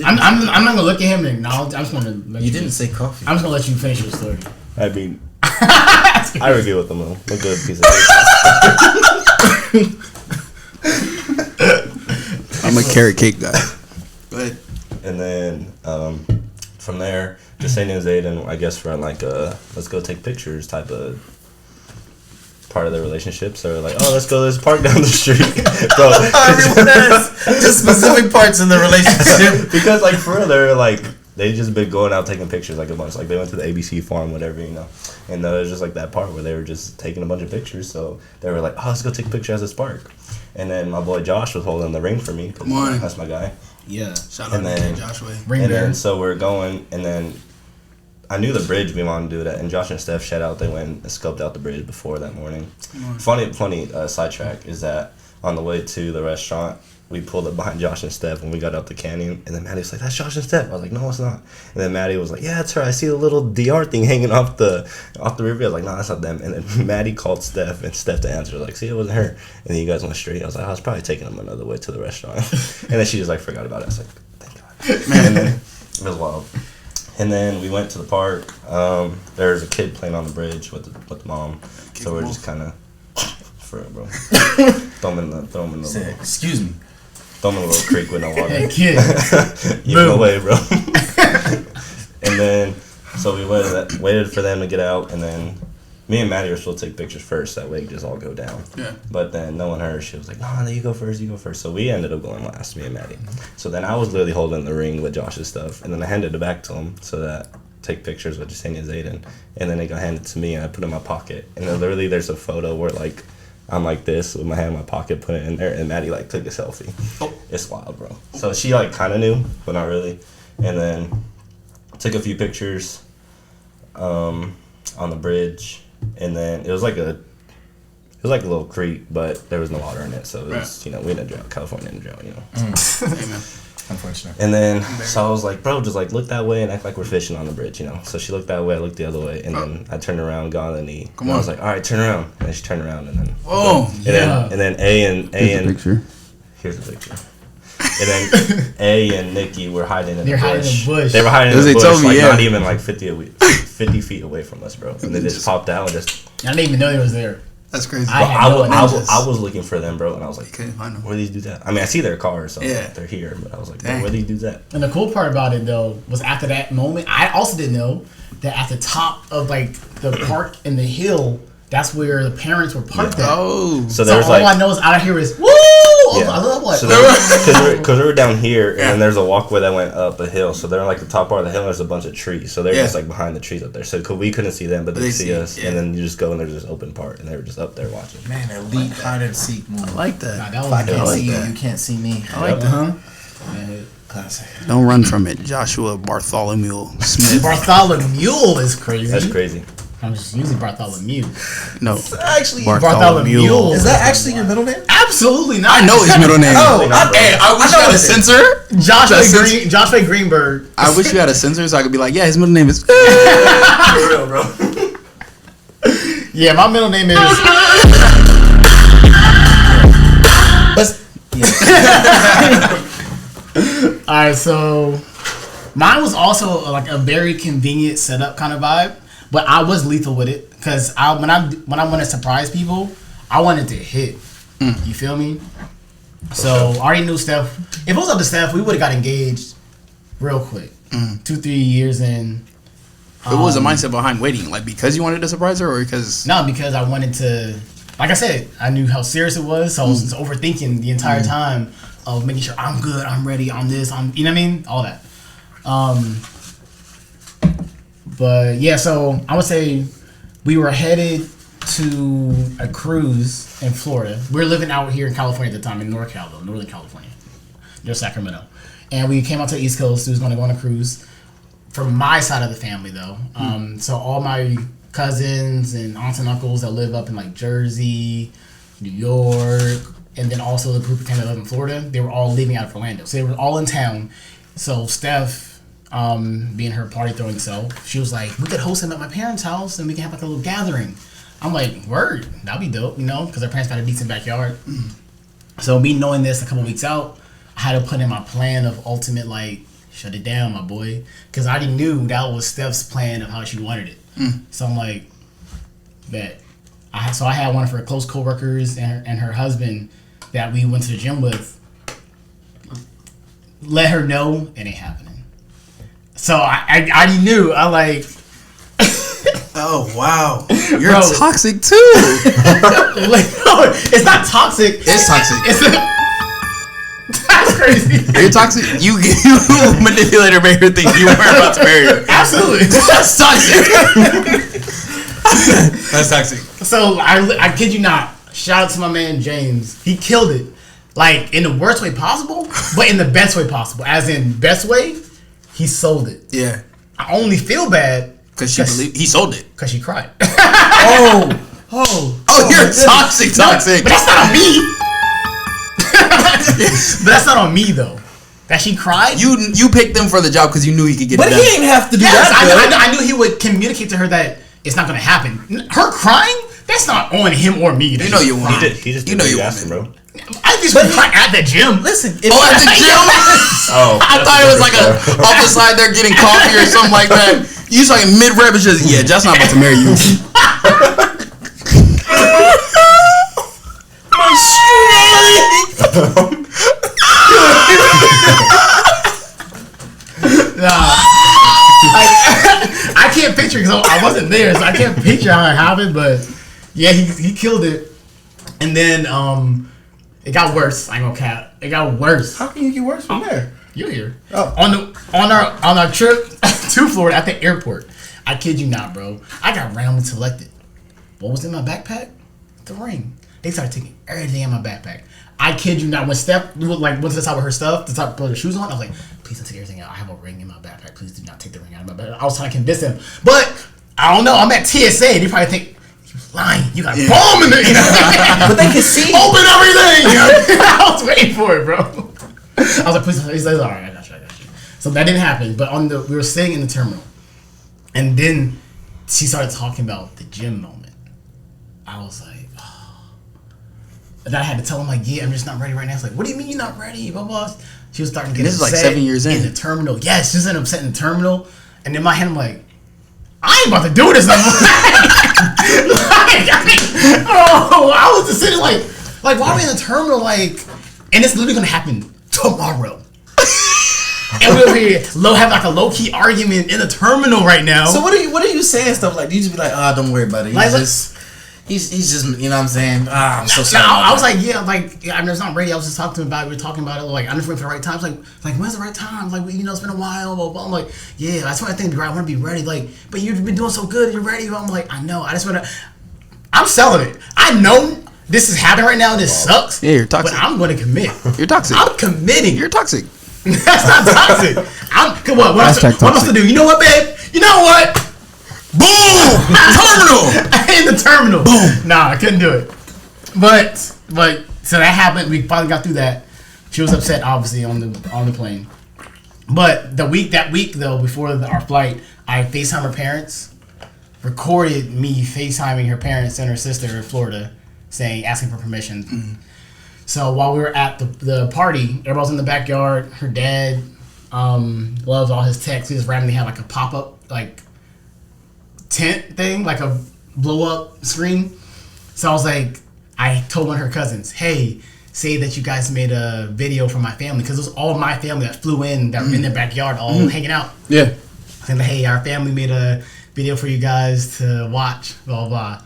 Speaker 1: I'm not gonna look at him and acknowledge. I'm just gonna let you.
Speaker 4: You didn't say coffee.
Speaker 1: I'm just gonna let you finish your story.
Speaker 3: I mean, I agree with them. A good piece of cake.
Speaker 2: I'm a carrot cake guy. Go ahead.
Speaker 3: And then from there, Jasenia and Zayden, I guess, run like a let's go take pictures type of part of their relationship. So they're like, oh, let's go to this park down the street. Bro,
Speaker 4: Everyone has just specific parts in the relationship.
Speaker 3: because like for real, they're like they just been going out taking pictures like a bunch. Like they went to the ABC farm, whatever, and it was just like that part where they were just taking a bunch of pictures. So they were like, oh, let's go take a picture at this park. And then my boy Josh was holding the ring for me.
Speaker 2: Come on.
Speaker 3: That's my guy.
Speaker 1: Yeah.
Speaker 2: Shout out
Speaker 3: And
Speaker 2: to
Speaker 3: then-
Speaker 2: Joshwayy.
Speaker 1: Ring bearer.
Speaker 3: Then so we're going, and then I knew the bridge we wanted to do that. And Josh and Steph, shout out, they went and scoped out the bridge before that morning. Funny sidetrack is that on the way to the restaurant, we pulled up behind Josh and Steph when we got up the canyon, and then Maddie was like, "That's Josh and Steph." I was like, "No, it's not." And then Maddie was like, "Yeah, it's her. I see the little DR thing hanging off the river." I was like, "No, that's not them." And then Maddie called Steph, and Steph to answer like, "See, it wasn't her." And then you guys went straight. I was like, "I was probably taking them another way to the restaurant." And then she just like forgot about it. I was like, "Thank God." And then it was wild. And then we went to the park. There's a kid playing on the bridge with the mom, so we're just kind of for real, bro. Throw him in the
Speaker 4: Say, excuse me.
Speaker 3: Throw him in a little creek with no water.
Speaker 1: Hey, kid.
Speaker 3: You no way, bro. And then, so we waited for them to get out, and then me and Maddie were supposed to take pictures first. That way, we just all go down.
Speaker 2: Yeah.
Speaker 3: But then no one heard. She was like, "No, you go first. You go first." So we ended up going last, me and Maddie. So then I was literally holding the ring with Josh's stuff, and then I handed it back to him so that take pictures with Jasenia and Zayden, and then they got handed to me, and I put it in my pocket, and then literally there's a photo where like I'm like this with my hand in my pocket, put it in there, and Maddie like took a selfie. Oh. It's wild, bro. So she like kind of knew, but not really. and then took a few pictures on the bridge, and then it was like a little creek, but there was no water in it, so it was, we in a drought, California in a drought,
Speaker 4: Amen. Unfortunate.
Speaker 3: And then, so I was like, bro, just like look that way and act like we're fishing on the bridge, So she looked that way, I looked the other way, and then I turned around, got on the knee. And I was like, all right, turn around. And then she turned around, and then and then A and
Speaker 2: picture.
Speaker 3: Here's the picture. And then A and Nikki were hiding in the bush. They were hiding in the
Speaker 2: They
Speaker 3: bush,
Speaker 2: told me,
Speaker 3: like
Speaker 2: yeah.
Speaker 3: not even like 50 feet away from us, bro. And they just popped out and just.
Speaker 1: I didn't even know they was there.
Speaker 2: That's crazy.
Speaker 3: I was looking for them, bro, and I was like,
Speaker 2: okay, I know.
Speaker 3: where these dudes at? I mean, I see their cars, so
Speaker 2: Yeah.
Speaker 3: they're here, but I was like,
Speaker 2: Dang.
Speaker 3: where these dudes at?
Speaker 1: And the cool part about it though was after that moment, I also didn't know that at the top of like the park in the hill, that's where the parents were parked at.
Speaker 2: Oh.
Speaker 3: So
Speaker 1: So
Speaker 3: there's
Speaker 1: all
Speaker 3: like.
Speaker 1: I know is out of here is woo!
Speaker 3: Yeah.
Speaker 1: I love what.
Speaker 3: So because we were down here, and then there's a walkway that went up a hill. So they're in like the top part of the hill. And there's a bunch of trees. So they're just like behind the trees up there. So we couldn't see them, but they see us.
Speaker 2: yeah.
Speaker 3: And then you just go and there's this open part, and they were just up there watching.
Speaker 4: Man, elite hide and seek move.
Speaker 2: I like that.
Speaker 1: Nah, that
Speaker 4: If I
Speaker 1: was
Speaker 4: can't
Speaker 2: like
Speaker 4: see you,
Speaker 2: that.
Speaker 4: you can't see me.
Speaker 2: I like that.
Speaker 4: Classic.
Speaker 2: Don't run from it, Joshua Bartholomew Smith.
Speaker 1: Bartholomew is crazy.
Speaker 3: That's crazy.
Speaker 1: I'm just using Bartholomew.
Speaker 2: No,
Speaker 4: Actually,
Speaker 1: Bartholomew.
Speaker 4: is that actually your middle name?
Speaker 1: Absolutely not.
Speaker 2: I know his middle name.
Speaker 4: Oh,
Speaker 2: Hey, I wish you had a censor.
Speaker 1: Joshway Greenberg.
Speaker 2: I wish you had a censor so I could be like, yeah, his middle name is.
Speaker 3: For real, bro.
Speaker 1: Yeah, my middle name is. Alright, so mine was also like a very convenient setup kind of vibe, but I was lethal with it because when I want to surprise people, I wanted to hit. You feel me? So I already knew Steph. If it was up to Steph, we would have got engaged real quick. 2-3 years in.
Speaker 2: What was the mindset behind waiting? Like because you wanted to surprise her, or because?
Speaker 1: No, because I wanted to. Like I said, I knew how serious it was, so I was overthinking the entire time of making sure I'm good, I'm ready, I'm this, you know what I mean? All that. But yeah, so I would say we were headed to a cruise in Florida. We were living out here in California at the time, in Northern California, near Sacramento. And we came out to the East Coast. We was going to go on a cruise. From my side of the family, though. So all my cousins and aunts and uncles that live up in like Jersey, New York, and then also the group of family that live in Florida, they were all leaving out of Orlando. So they were all in town. So Steph, being her party throwing self, she was like, we could host them at my parents' house and we can have like a little gathering. I'm like, word, that'd be dope, because our parents got a decent backyard. So me knowing this a couple weeks out, I had to put in my plan of ultimate like, shut it down, my boy. Because I already knew that was Steph's plan of how she wanted it. So I'm like, bet. So I had one of her close coworkers and her husband that we went to the gym with. Let her know it ain't happening. So I already knew. I like.
Speaker 4: Oh wow,
Speaker 2: You're
Speaker 1: Bro.
Speaker 2: toxic too.
Speaker 1: Like, no, it's not toxic.
Speaker 2: It's toxic.
Speaker 1: That's crazy.
Speaker 2: You're toxic. You manipulator made her think you weren't about to marry her.
Speaker 1: Absolutely.
Speaker 2: That's toxic. That's toxic.
Speaker 1: So I kid you not. Shout out to my man James. He killed it. Like in the worst way possible, but in the best way possible. As in best way, he sold it.
Speaker 2: Yeah.
Speaker 1: I only feel bad
Speaker 2: Because she believed he sold it.
Speaker 1: because she cried.
Speaker 4: Oh,
Speaker 2: You're toxic.
Speaker 1: But that's not on me. But that's not on me though. That she cried.
Speaker 2: You picked them for the job because you knew he could get
Speaker 4: but
Speaker 2: it
Speaker 4: he
Speaker 2: done.
Speaker 4: ain't have to do
Speaker 1: Yes,
Speaker 4: that.
Speaker 1: I knew he would communicate to her that it's not gonna happen. Her crying, that's not on him or me.
Speaker 2: You know you want it.
Speaker 3: He just
Speaker 2: You
Speaker 3: did
Speaker 2: know
Speaker 3: what
Speaker 2: you
Speaker 3: you
Speaker 2: want
Speaker 3: asked
Speaker 2: it.
Speaker 3: him, bro.
Speaker 1: I just would cry at the gym.
Speaker 4: Listen,
Speaker 2: At the gym?
Speaker 3: Oh,
Speaker 2: I thought it was like off the side there getting coffee or something like that. You like mid-rep is just, yeah, Jeff's not about to marry you.
Speaker 1: I can't picture because I wasn't there, so I can't picture how it happened. But yeah, he killed it, and then it got worse. I ain't gonna cap. It got worse.
Speaker 4: How can you get worse from there?
Speaker 1: You're here.
Speaker 4: Oh.
Speaker 1: On our trip to Florida at the airport. I kid you not, bro. I got randomly selected. What was in my backpack? The ring. They started taking everything in my backpack. I kid you not. When Steph went to the top of her stuff, the top put her shoes on, I was like, please don't take everything out. I have a ring in my backpack. Please do not take the ring out of my backpack. I was trying to convince them. But I don't know. I'm at TSA. They probably think, you lying. You got a bomb in there. You know?
Speaker 4: But they can see.
Speaker 1: Open everything. You know? I was waiting for it, bro. I was like, please. He's like, all right, I got you. So that didn't happen. But we were sitting in the terminal. And then she started talking about the gym moment. I was like, and I had to tell him, like, yeah, I'm just not ready right now. I was like, what do you mean you're not ready? Blah, blah. She was starting to get upset.
Speaker 2: This is like 7 years in
Speaker 1: the terminal. Yes, she was upset in the terminal. And in my head, I'm like, I ain't about to do this no more. I was just sitting like, why are we in the terminal? Like, and it's literally going to happen tomorrow. And we're here, have like a low key argument in the terminal right now.
Speaker 4: So what are you saying stuff like? Do you just be like, don't worry about it. He's just, you know what I'm saying? I'm so sorry.
Speaker 1: I was like, I'm just not ready. I was just talking to him about it. We were talking about it. Like, I'm just waiting for the right time. Like, when's the right time? Like, it's been a while. Blah, blah. I'm like, yeah, that's what I think. I want to be ready. Like, but you've been doing so good. You're ready. I'm like, I know. I just want to. I'm selling it. I know this is happening right now. This sucks.
Speaker 2: Yeah, you're toxic.
Speaker 1: But I'm going to commit.
Speaker 2: You're toxic.
Speaker 1: I'm committing.
Speaker 2: You're toxic.
Speaker 1: That's not toxic. What else to do? You know what, babe? You know what? Boom! Terminal! In the terminal. Boom! Nah, I couldn't do it. But so that happened. We finally got through that. She was upset, obviously, on the plane. But that week though, before our flight, I FaceTimed her parents, recorded me FaceTiming her parents and her sister in Florida, asking for permission. Mm-hmm. So while we were at the party, everybody was in the backyard. Her dad loves all his texts. He just randomly had like a pop-up like tent thing, like a blow-up screen. So I was like, I told one of her cousins, hey, say that you guys made a video for my family, because it was all my family that flew in, that were in their backyard all hanging out.
Speaker 2: Yeah.
Speaker 1: And hey, our family made a video for you guys to watch, blah, blah.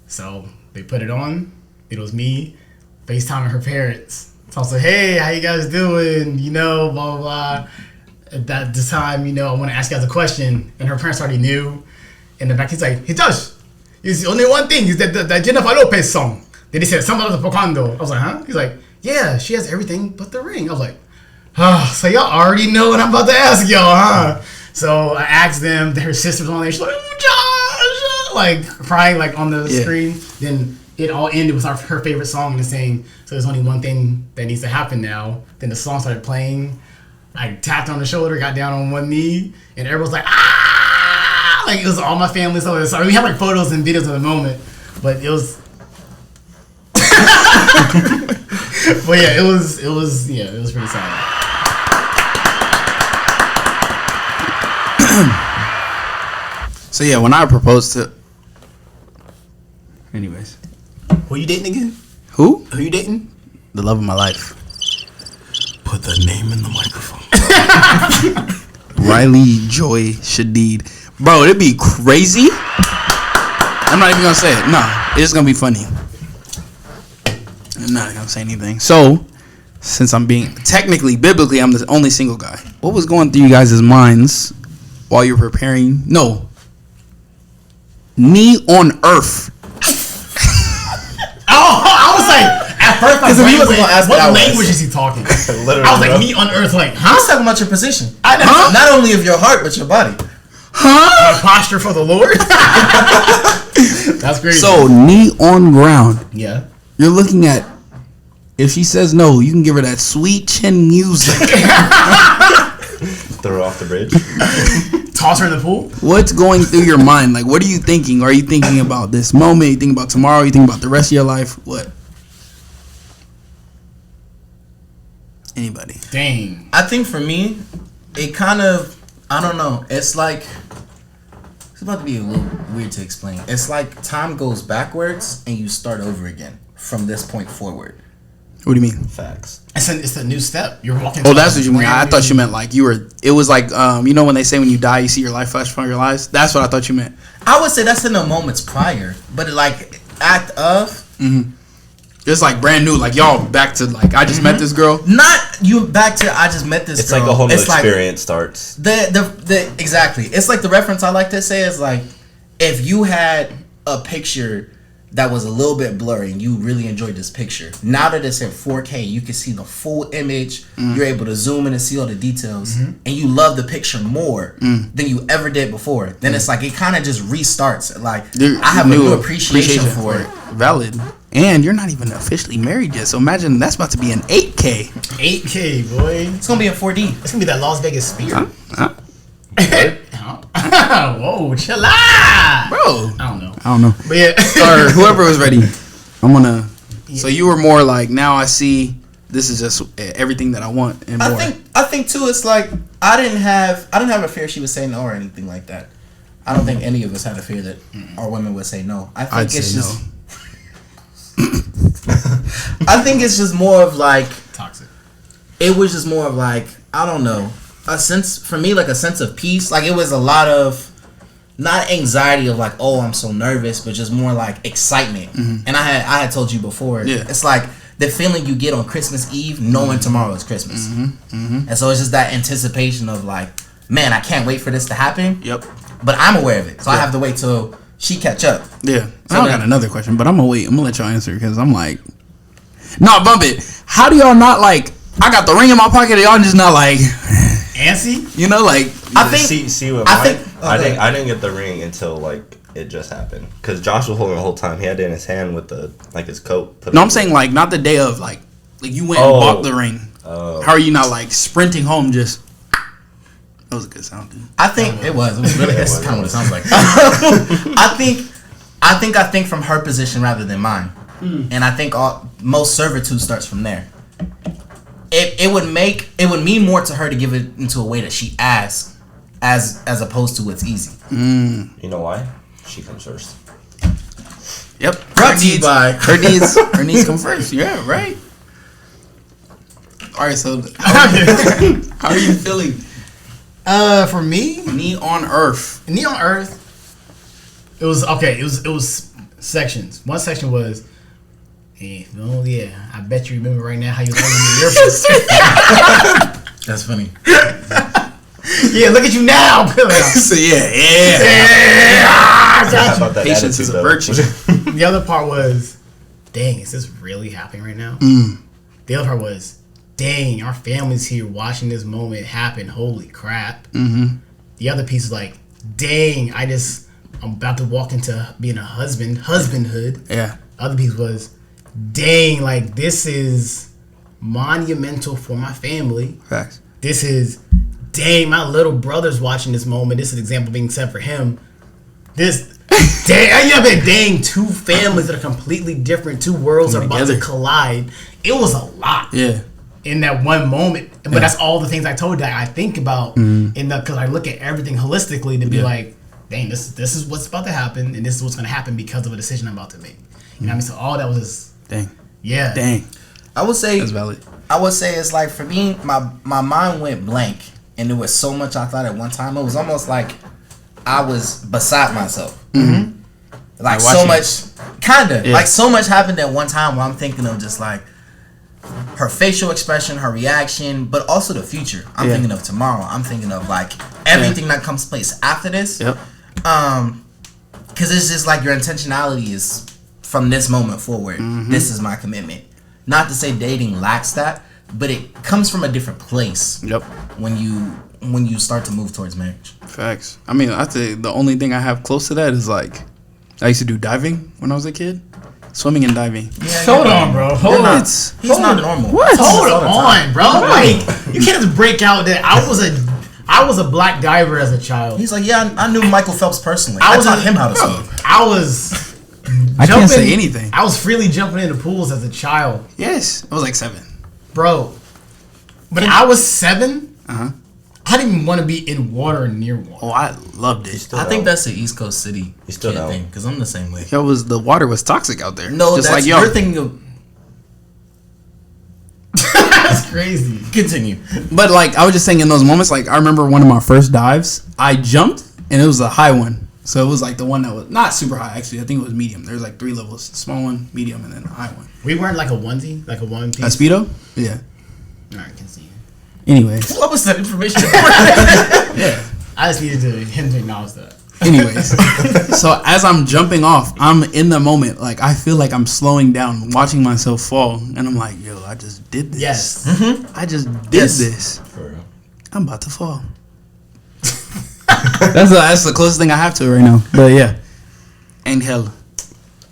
Speaker 1: So they put it on. It was me FaceTiming her parents. So I was like, hey, how you guys doing? Blah, blah, blah. At that time, I want to ask you guys a question. And her parents already knew. In the back, he's like, hey, Josh, it's only one thing. Is that Jennifer Lopez song. Then he said, somebody was Pocando. I was like, huh? He's like, yeah, she has everything but the ring. I was like, so y'all already know what I'm about to ask y'all, huh? So I asked them. Her sister was on there. She's like, oh, Josh, like crying like on the screen. Then it all ended with her favorite song and saying, so there's only one thing that needs to happen now. Then the song started playing. I tapped on the shoulder, got down on one knee, and everyone was like, ah! Like, it was all my family. So we have like photos and videos of the moment, but it was. But yeah, it was pretty sad.
Speaker 2: So yeah, when I proposed to. Anyways.
Speaker 1: Who you dating again?
Speaker 2: Who
Speaker 1: you dating?
Speaker 2: The love of my life.
Speaker 1: Put the name in the microphone.
Speaker 2: Riley Joy Shadid. Bro, it'd be crazy. I'm not even gonna say it. Nah, it's gonna be funny. I'm not gonna say anything. So, since I'm being technically, biblically, I'm the only single guy. What was going through you guys' minds while you're preparing? No. Knee on earth.
Speaker 1: I was like, at first,
Speaker 4: because he wasn't gonna ask
Speaker 1: what language is he talking?
Speaker 3: Literally,
Speaker 1: I was like, knee on earth, like, huh?
Speaker 4: He's talking about your position.
Speaker 1: Huh?
Speaker 4: Not only of your heart, but your body.
Speaker 1: Huh? Posture for the Lord. That's crazy.
Speaker 2: So knee on ground.
Speaker 1: Yeah.
Speaker 2: You're looking at. If she says no, you can give her that sweet chin music.
Speaker 3: Throw her off the bridge.
Speaker 1: Toss her in the pool.
Speaker 2: What's going through your mind? Like, what are you thinking? Are you thinking about this moment? You think about tomorrow? You think about the rest of your life? What? Anybody?
Speaker 1: Dang.
Speaker 4: I think for me, it kind of, I don't know. It's like, it's about to be a little weird to explain. It's like time goes backwards and you start over again from this point forward.
Speaker 2: What do you mean?
Speaker 3: Facts.
Speaker 1: It's a new step. You're walking.
Speaker 2: Oh, that's what you mean. I thought you meant like you were. It was like when they say when you die, you see your life flash before your eyes. That's what I thought you meant.
Speaker 4: I would say that's in the moments prior, but like act of.
Speaker 2: Mm-hmm. It's like brand new. Like y'all back to like I just met this girl.
Speaker 4: Not you back to I just met this
Speaker 3: it's
Speaker 4: girl.
Speaker 3: It's like a whole new experience
Speaker 4: like,
Speaker 3: starts.
Speaker 4: The exactly. It's like the reference I like to say is like if you had a picture that was a little bit blurry and you really enjoyed this picture. Now that it's in 4K, you can see the full image. You're able to zoom in and see all the details, and you love the picture more than you ever did before. Then it's like it kind of just restarts. Like I have a new appreciation for it.
Speaker 2: Valid. And you're not even officially married yet, so imagine that's about to be an 8K.
Speaker 1: 8K, boy.
Speaker 4: It's gonna be in 4D.
Speaker 1: It's gonna be that Las Vegas Sphere.
Speaker 3: What?
Speaker 1: Whoa, chill out,
Speaker 2: Bro.
Speaker 1: I don't know.
Speaker 2: But
Speaker 1: yeah.
Speaker 2: or whoever was ready. I'm gonna. So you were more like, now I see this is just everything that I want and more.
Speaker 4: I think too. It's like I didn't have a fear she would say no or anything like that. I don't think any of us had a fear that our women would say no. I think
Speaker 2: I'd
Speaker 4: it's
Speaker 2: say
Speaker 4: just. No. I think it's just more of like
Speaker 1: toxic.
Speaker 4: It was just more of like, I don't know, a sense for me, like a sense of peace. Like it was a lot of not anxiety of like, oh, I'm so nervous, but just more like excitement. And I had told you before, it's like the feeling you get on Christmas Eve knowing tomorrow is Christmas. And so it's just that anticipation of like, man, I can't wait for this to happen.
Speaker 2: Yep.
Speaker 4: But I'm aware of it, so I have to wait till she catch up.
Speaker 2: Yeah. So I got another question, but I'm gonna wait. I'm gonna let y'all answer because I'm like, no, bump it. How do y'all not like? I got the ring in my pocket. And y'all just not like
Speaker 1: antsy?
Speaker 2: You know, like
Speaker 4: I think.
Speaker 3: See what I didn't get the ring until like it just happened because Josh was holding the whole time. He had it in his hand with the like his coat.
Speaker 2: No, I'm saying like not the day of like you went and bought the ring. How are you not like sprinting home just? That was a good sound, dude.
Speaker 4: I think it was really. That's kind of what it sounds like. I think from her position rather than mine, and I think most servitude starts from there. It would mean more to her to give it into a way that she asks, as opposed to it's easy.
Speaker 3: You know why? She comes first.
Speaker 2: Yep.
Speaker 4: Brought to you by
Speaker 2: her needs come first. Yeah, right. All right, so how are you feeling?
Speaker 1: For me,
Speaker 2: Knee on Earth.
Speaker 1: It was okay. It was sections. One section was, hey, oh yeah, I bet you remember right now how you were holding your earpiece.
Speaker 4: That's funny.
Speaker 1: Yeah, look at you now.
Speaker 2: So yeah. Patience is a virtue.
Speaker 1: The other part was, dang, is this really happening right now? The other part was, dang, our family's here watching this moment happen. Holy crap. The other piece is like, dang, I'm about to walk into being a husbandhood.
Speaker 2: Yeah.
Speaker 1: Other piece was, dang, like this is monumental for my family.
Speaker 2: Facts.
Speaker 1: This is, dang, my little brother's watching this moment. This is an example being set for him. This, dang, two families that are completely different. Two worlds are about to collide. It was a lot.
Speaker 2: Yeah.
Speaker 1: In that one moment, but that's all the things I told you that I think about because I look at everything holistically to be like, dang, this is what's about to happen, and this is what's going to happen because of a decision I'm about to make. You know what I mean? So all that was just dang.
Speaker 4: I would say
Speaker 2: that's valid.
Speaker 4: I would say it's like for me, my mind went blank, and there was so much I thought at one time. It was almost like I was beside myself. Like so much, like so much happened at one time where I'm thinking of just like her facial expression, her reaction, but also the future. I'm thinking of tomorrow. I'm thinking of like everything that comes place after this.
Speaker 2: Yep.
Speaker 4: Because it's just like your intentionality is from this moment forward. This is my commitment. Not to say dating lacks that, but it comes from a different place.
Speaker 2: Yep.
Speaker 4: When you start to move towards marriage.
Speaker 2: Facts. I mean, I'd say the only thing I have close to that is like I used to do diving when I was a kid. Swimming and diving.
Speaker 1: Hold on, bro. Hold on.
Speaker 4: He's not normal.
Speaker 1: What? Hold on, bro. Like you can't just break out that I was a black diver as a child.
Speaker 4: He's like, yeah, I knew Michael Phelps personally. I taught him how to swim.
Speaker 2: I can't say anything.
Speaker 1: I was freely jumping into pools as a child.
Speaker 2: Yes, I was like 7,
Speaker 1: bro. When I was 7, I didn't even want to be in water near water.
Speaker 2: Oh, I loved it.
Speaker 4: I think that's the East Coast City
Speaker 3: thing
Speaker 4: because I'm the same way.
Speaker 2: The water was toxic out there.
Speaker 4: No,
Speaker 2: just
Speaker 4: that's
Speaker 2: like
Speaker 4: you're thinking of.
Speaker 1: That's crazy.
Speaker 4: Continue.
Speaker 2: But like I was just saying, in those moments, like I remember one of my first dives, I jumped and it was a high one. So it was like the one that was not super high. Actually, I think it was medium. There was like 3 levels: small one, medium, and then a high one.
Speaker 1: We weren't like a onesie, like a one piece.
Speaker 2: A Speedo? Yeah.
Speaker 1: All right, can see.
Speaker 2: Anyway,
Speaker 4: what was that information?
Speaker 2: Yeah,
Speaker 1: I just needed him to acknowledge that.
Speaker 2: Anyways, so as I'm jumping off, I'm in the moment. Like, I feel like I'm slowing down, watching myself fall, and I'm like, yo, I just did this.
Speaker 1: Yes.
Speaker 2: I just did this.
Speaker 3: For real.
Speaker 2: I'm about to fall. That's the closest thing I have to it right now. But yeah, ain't hell.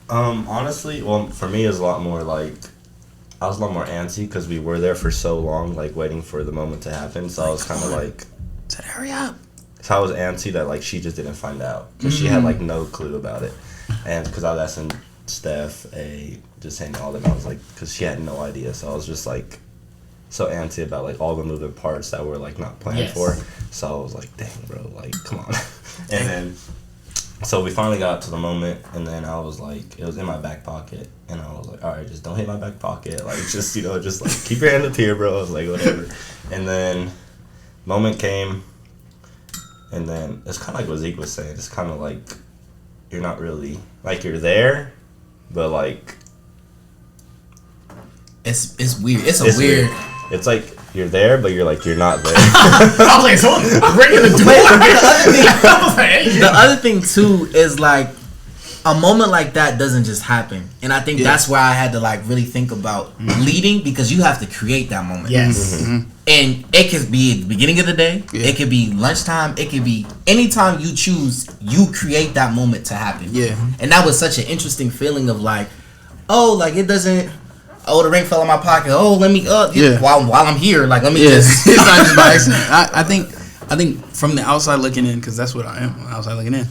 Speaker 3: Honestly, well, for me, it's a lot more like I was a lot more antsy because we were there for so long, like waiting for the moment to happen. So I was kind of like,
Speaker 2: Said, hurry up.
Speaker 3: so I was antsy that like she just didn't find out because she had like no clue about it, and because I was asking Steph, just saying all of them, I was like, because she had no idea. So I was just like so antsy about like all the moving parts that were like not planned for. So I was like, dang, bro, like come on. And then so we finally got to the moment, and then I was like, it was in my back pocket, and I was like, all right, just don't hit my back pocket, like just just like keep your hand up here, bro. I was like, whatever. And then moment came, and then it's kind of like what Zeke was saying. It's kind of like you're not really like you're there, but like
Speaker 4: it's weird. It's weird.
Speaker 3: It's like you're there, but you're like you're not there.
Speaker 1: I was like, someone's ringing the door. I was like, hey.
Speaker 4: The other thing too is like a moment like that doesn't just happen, and I think that's where I had to like really think about leading, because you have to create that moment.
Speaker 1: Yes.
Speaker 4: And it could be at the beginning of the day, it could be lunchtime, it could be anytime you choose, you create that moment to happen.
Speaker 2: Yeah.
Speaker 4: And that was such an interesting feeling of like, oh, like it doesn't, oh, the ring fell in my pocket, oh, let me while I'm here, like let me just
Speaker 2: It's not just by accident. I think from the outside looking in, because that's what I am, outside looking in.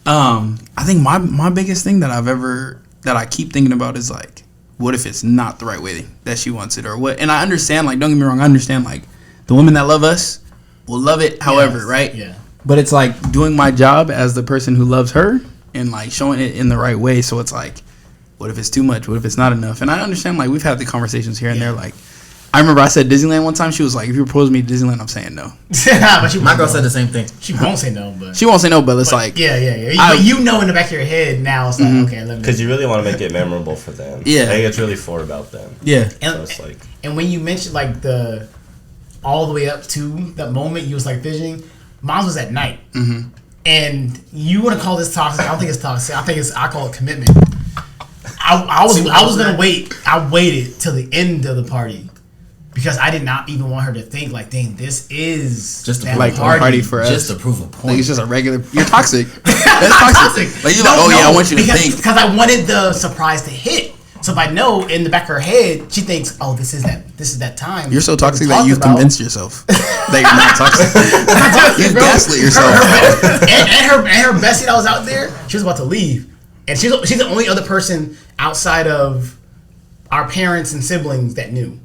Speaker 2: I think my biggest thing that I keep thinking about is like, what if it's not the right way that she wants it, or what? And I understand, like, don't get me wrong, I understand, like, the women that love us will love it however, right?
Speaker 1: Yeah.
Speaker 2: But it's like doing my job as the person who loves her and like showing it in the right way. So it's like, what if it's too much? What if it's not enough? And I understand, like, we've had the conversations here and there. Like, I remember I said Disneyland one time. She was like, if you propose me to Disneyland, I'm saying no.
Speaker 1: But
Speaker 4: my girl said the same thing.
Speaker 1: She won't say no, but
Speaker 2: she won't say no, but it's like,
Speaker 1: yeah. But you know in the back of your head now, it's like, okay, let me.
Speaker 3: Because you really want to make it memorable for them.
Speaker 2: Yeah.
Speaker 3: I think it's really about them.
Speaker 2: Yeah.
Speaker 3: So it's like,
Speaker 1: and when you mentioned like the all the way up to that moment, you was like visioning. Mine was at night, and you want to call this toxic? I don't think it's toxic. I call it commitment. I was gonna wait. I waited till the end of the party. Because I did not even want her to think like, dang, this is
Speaker 4: just a
Speaker 2: party for us.
Speaker 4: Just to prove a point.
Speaker 2: Like, it's just a regular. You're toxic. That's toxic. Like, you're like, oh yeah, I want you to think.
Speaker 1: Because I wanted the surprise to hit. So if I know in the back of her head, she thinks, oh, this is that time.
Speaker 2: You're so toxic that you've convinced yourself that you're not toxic. You gaslit yourself.
Speaker 1: and her bestie that was out there, she was about to leave, and she's the only other person outside of our parents and siblings that knew.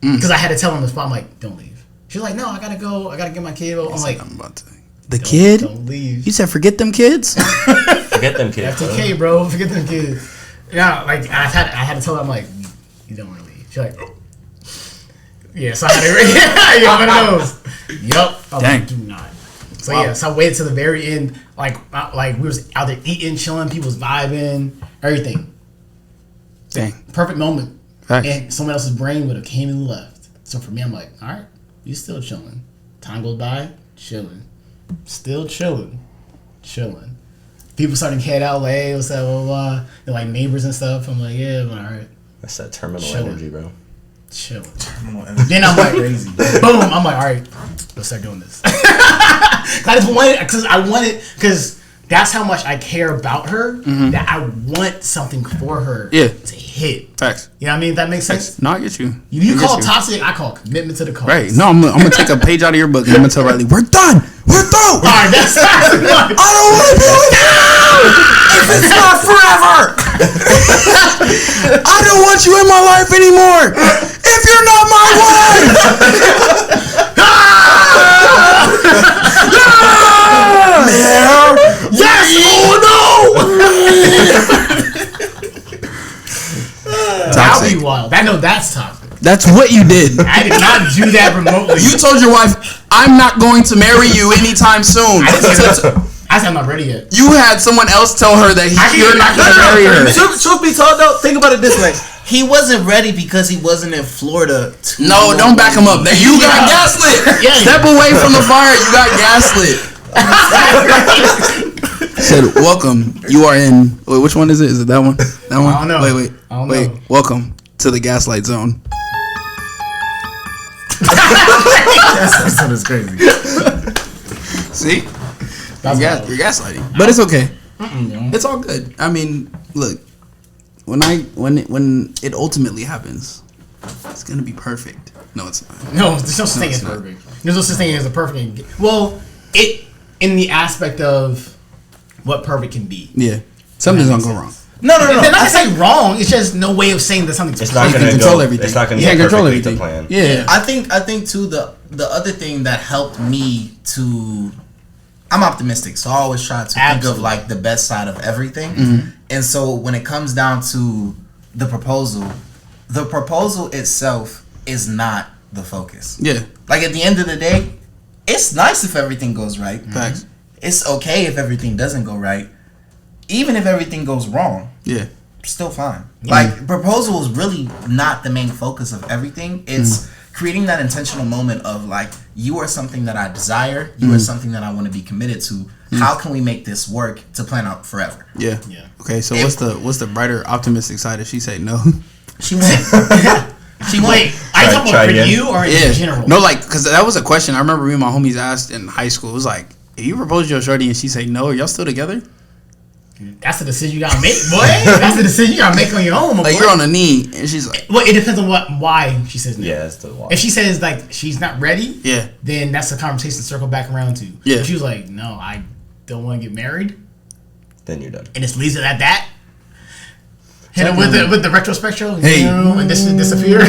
Speaker 1: Because I had to tell her on the spot, I'm like, don't leave. She's like, no, I gotta go. I gotta get my kid. I'm like,
Speaker 2: I'm about to. The kid?
Speaker 1: Don't leave.
Speaker 2: You said forget them kids?
Speaker 3: forget them kids.
Speaker 1: That's okay, bro. Forget them kids. Yeah, like I had to tell her, I'm like, you don't want to leave. She's like, oh. Yeah, so I had to, one of those. Yup. I was like, do not. So yeah, so I waited till the very end. Like we was out there eating, chilling, people was vibing, everything.
Speaker 2: Dang.
Speaker 1: Perfect moment.
Speaker 2: Right.
Speaker 1: And someone else's brain would have came and left. So for me, I'm like, all right, you still chilling. Time goes by, chilling. Still chilling. People starting to head out, like, what's that, blah, blah, blah. They're like neighbors and stuff. I'm like, yeah, but all right.
Speaker 3: That's that terminal energy, bro.
Speaker 1: Chilling. Then I'm like, crazy. Boom. I'm like, all right, let's start doing this. Because that's how much I care about her, that I want something for her to hit.
Speaker 2: Facts.
Speaker 1: You know what I mean? That makes sense?
Speaker 2: No, I get you.
Speaker 1: You call it toxic, I call it commitment to the cause.
Speaker 2: Right. No, I'm going to take a page out of your book and I'm going to tell Riley, we're done. We're through.
Speaker 1: All right, that's toxic.
Speaker 2: I don't want to do it now. If it's not forever. I don't want you in my life anymore. If you're not my wife. Yes! Oh no!
Speaker 1: That would be wild. I know that's toxic.
Speaker 2: That's what you did.
Speaker 1: I did not do that remotely.
Speaker 2: You told your wife, I'm not going to marry you anytime soon.
Speaker 1: I said I'm not ready yet.
Speaker 2: You had someone else tell her that you're not going to marry her.
Speaker 4: Truth be told, though, think about it this way. He wasn't ready because he wasn't in Florida.
Speaker 2: No, don't back him up. You got gaslit.
Speaker 1: Yeah.
Speaker 2: Step away from the fire. You got gaslit. Said, welcome. You are in. Wait, which one is it? Is it that one? That one?
Speaker 1: I don't know.
Speaker 2: Wait.
Speaker 1: I don't know.
Speaker 2: Welcome to the gaslight zone.
Speaker 4: That sounds crazy.
Speaker 2: See?
Speaker 1: That's
Speaker 2: You're gaslighting. But it's okay. It's all good. I mean, look. When it ultimately happens, it's gonna be perfect. No, it's not.
Speaker 1: No, there's no such thing as
Speaker 2: it's not.
Speaker 1: perfect. There's no such thing as a perfect. Well, it in the aspect of what perfect can be.
Speaker 2: Yeah. Something's gonna go wrong.
Speaker 4: No.
Speaker 1: They're not saying wrong. It's just no way of saying that something's
Speaker 3: It's
Speaker 1: perfect.
Speaker 3: not going to
Speaker 2: control
Speaker 3: go.
Speaker 2: everything.
Speaker 3: It's not going
Speaker 2: You
Speaker 3: to
Speaker 2: can't
Speaker 3: go
Speaker 2: control
Speaker 3: perfectly to
Speaker 2: everything.
Speaker 3: plan.
Speaker 2: Yeah.
Speaker 4: I think too the other thing that helped me to, I'm optimistic, so I always try to think of like the best side of everything.
Speaker 2: Mm-hmm.
Speaker 4: And so when it comes down to the proposal itself is not the focus.
Speaker 2: Yeah.
Speaker 4: Like at the end of the day, it's nice if everything goes right.
Speaker 2: Facts.
Speaker 4: It's okay if everything doesn't go right. Even if everything goes wrong,
Speaker 2: Yeah.
Speaker 4: still fine. Like proposal is really not the main focus of everything. It's creating that intentional moment of like, you are something that I desire, you are something that I want to be committed to. How can we make this work to plan out forever?
Speaker 2: Yeah.
Speaker 1: Yeah.
Speaker 2: Okay, so what's the brighter optimistic side if she say no?
Speaker 4: She won't. She won't.
Speaker 1: Wait, are you talking
Speaker 3: Try
Speaker 1: about for
Speaker 3: again.
Speaker 1: you or
Speaker 2: Yeah.
Speaker 1: in general?
Speaker 2: No, like, because that was a question I remember me and my homies asked in high school. It was like, if you propose to your shorty and she say no, are y'all still together?
Speaker 1: That's the decision you gotta make, boy. That's the decision you gotta make on your own, my
Speaker 2: Like,
Speaker 1: boy.
Speaker 2: you're on a knee, and she's like,
Speaker 1: Well, it depends on why she says no.
Speaker 3: Yeah, that's the one.
Speaker 1: If she says like she's not ready,
Speaker 2: yeah.
Speaker 1: then that's the conversation to circle back around to.
Speaker 2: Yeah.
Speaker 1: If she was like, no, I don't want to get married,
Speaker 3: Then you're done.
Speaker 1: and just leaves it at that. Hit him with the retrospectral,
Speaker 2: Hey.
Speaker 1: and disappear.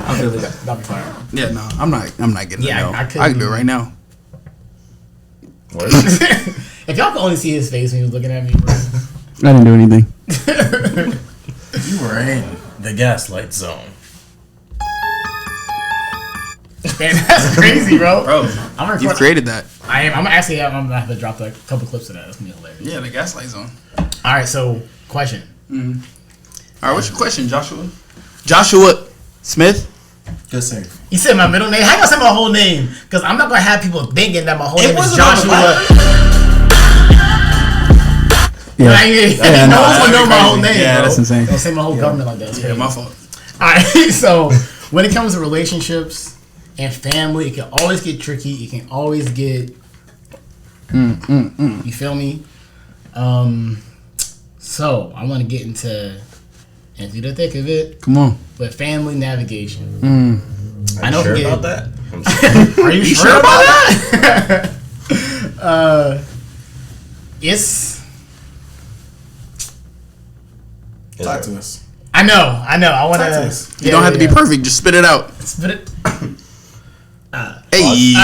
Speaker 1: I'll do that. That'll be fire.
Speaker 2: Yeah, no, I'm not getting
Speaker 1: Yeah,
Speaker 2: a no.
Speaker 1: I
Speaker 2: I
Speaker 1: couldn't-
Speaker 2: can do it right now.
Speaker 3: What?
Speaker 1: If y'all could only see his face when he was looking at me, bro.
Speaker 2: I didn't do anything.
Speaker 4: You were in the gaslight zone.
Speaker 1: Man, that's crazy, bro. I'm
Speaker 2: You've
Speaker 1: recording.
Speaker 2: created that.
Speaker 1: I am. I'm actually. I'm gonna have to drop like a couple clips of that. That's gonna be hilarious.
Speaker 2: Yeah, the gaslight zone.
Speaker 1: All right. So, question.
Speaker 2: All right, what's your question, Joshua? Joshua Smith?
Speaker 4: Good save.
Speaker 1: You said my middle name. How you gonna say my whole name? Because I'm not gonna have people thinking that my whole
Speaker 4: It
Speaker 1: name is
Speaker 4: wasn't on the
Speaker 1: Joshua.
Speaker 2: Yeah.
Speaker 1: Like, no one's gonna know my whole name.
Speaker 2: Yeah,
Speaker 1: bro.
Speaker 2: that's insane.
Speaker 1: Don't say my whole government like that. It's
Speaker 2: Yeah,
Speaker 1: crazy.
Speaker 2: my fault.
Speaker 1: All right. So, when it comes to relationships and family, it can always get tricky. It can always get. You feel me? So I want to get into the thick of it.
Speaker 2: Come on.
Speaker 1: But family navigation.
Speaker 3: Are you sure about that? I'm sorry.
Speaker 1: Are you sure about that? It's.
Speaker 4: Talk to us.
Speaker 1: I know. I want
Speaker 4: Talk to
Speaker 1: to.
Speaker 4: us.
Speaker 2: You don't have to be perfect. Just spit it out.
Speaker 1: Spit it.
Speaker 2: Hey.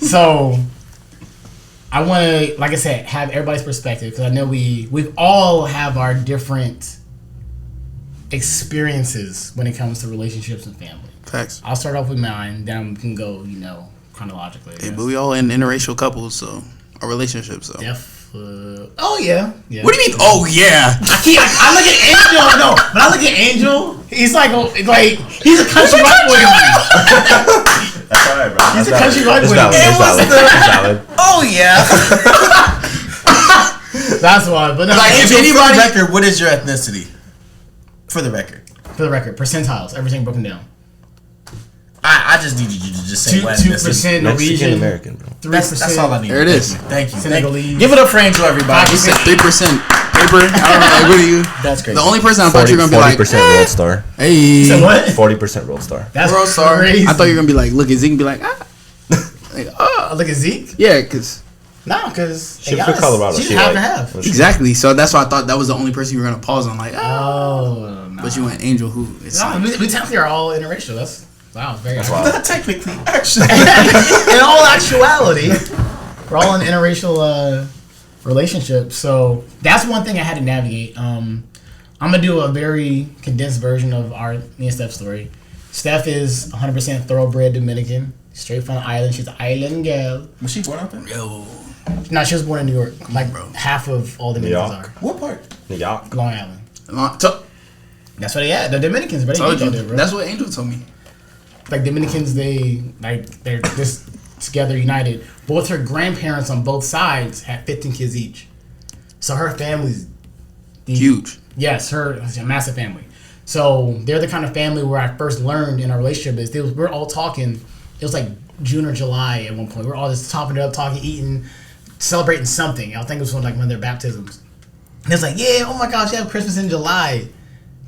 Speaker 1: So, I want to, like I said, have everybody's perspective because I know we all have our different experiences when it comes to relationships and family.
Speaker 2: Facts.
Speaker 1: I'll start off with mine, then we can go, chronologically. I
Speaker 2: Hey,
Speaker 1: guess.
Speaker 2: but we all in interracial couples, so our relationships, so.
Speaker 1: Oh yeah.
Speaker 2: What do you mean? Oh yeah.
Speaker 1: I look at Angel. No, when I look at Angel, he's like he's a country white boy to me.
Speaker 3: That's alright, bro.
Speaker 1: He's a
Speaker 3: That's
Speaker 1: country
Speaker 3: valid.
Speaker 1: white
Speaker 3: It's
Speaker 1: boy.
Speaker 3: valid. It's valid. It's valid.
Speaker 4: Oh yeah.
Speaker 1: That's why. But no,
Speaker 4: Like,
Speaker 1: Angel,
Speaker 4: for the record, what is your ethnicity? For the record.
Speaker 1: for the record, percentiles, everything broken down.
Speaker 4: I just need you to just say what ethnicity.
Speaker 1: 2% Norwegian,
Speaker 3: Mexican American, bro.
Speaker 1: 3%.
Speaker 4: That's all I need.
Speaker 2: There it is.
Speaker 4: Thank you.
Speaker 1: Senegalese.
Speaker 4: Give it up for Angel, everybody.
Speaker 2: You said 3% paper. I don't know. Like, what are you?
Speaker 4: That's great.
Speaker 2: The only person I thought you were gonna be like,
Speaker 3: 40% World Star.
Speaker 2: hey,
Speaker 1: You said what?
Speaker 3: 40% World Star.
Speaker 1: That's
Speaker 2: World Star.
Speaker 1: crazy.
Speaker 2: I thought you were gonna be like, look at Zeke and be like, ah. Like,
Speaker 1: Oh, look at Zeke.
Speaker 2: yeah, cause
Speaker 1: No, because
Speaker 3: She from Colorado.
Speaker 1: She's
Speaker 3: She
Speaker 1: half
Speaker 3: like-
Speaker 1: and half.
Speaker 2: exactly. So that's why I thought that was the only person you were gonna pause on. Like, ah.
Speaker 1: Oh, no.
Speaker 2: But you went Angel, who? It's
Speaker 1: No, we technically are all interracial. That's very
Speaker 3: wild.
Speaker 4: Not technically, actually.
Speaker 1: in all actuality, we're all in interracial relationships. So that's one thing I had to navigate. I'm gonna do a very condensed version of me and Steph's story. Steph is 100% thoroughbred Dominican, straight from the island. She's an island girl.
Speaker 4: Was she born out there?
Speaker 2: yo.
Speaker 1: No, she was born in New York. Like
Speaker 2: bro.
Speaker 1: half of all Dominicans
Speaker 3: York.
Speaker 1: are
Speaker 4: What part?
Speaker 3: New York.
Speaker 1: Long Island. That's what they had. The Dominicans, but they
Speaker 2: Told
Speaker 1: hate
Speaker 2: you.
Speaker 1: that, bro.
Speaker 2: That's what Angel told me.
Speaker 1: Like Dominicans, they're just together, united. Both her grandparents on both sides had 15 kids each. So her family's
Speaker 2: huge.
Speaker 1: Yes, it's a massive family. So they're the kind of family where I first learned in our relationship is we're all talking. It was like June or July at one point. We're all just topping it up, talking, eating, celebrating something. I think it was one of their baptisms. And it's like, yeah, oh my gosh, you have Christmas in July.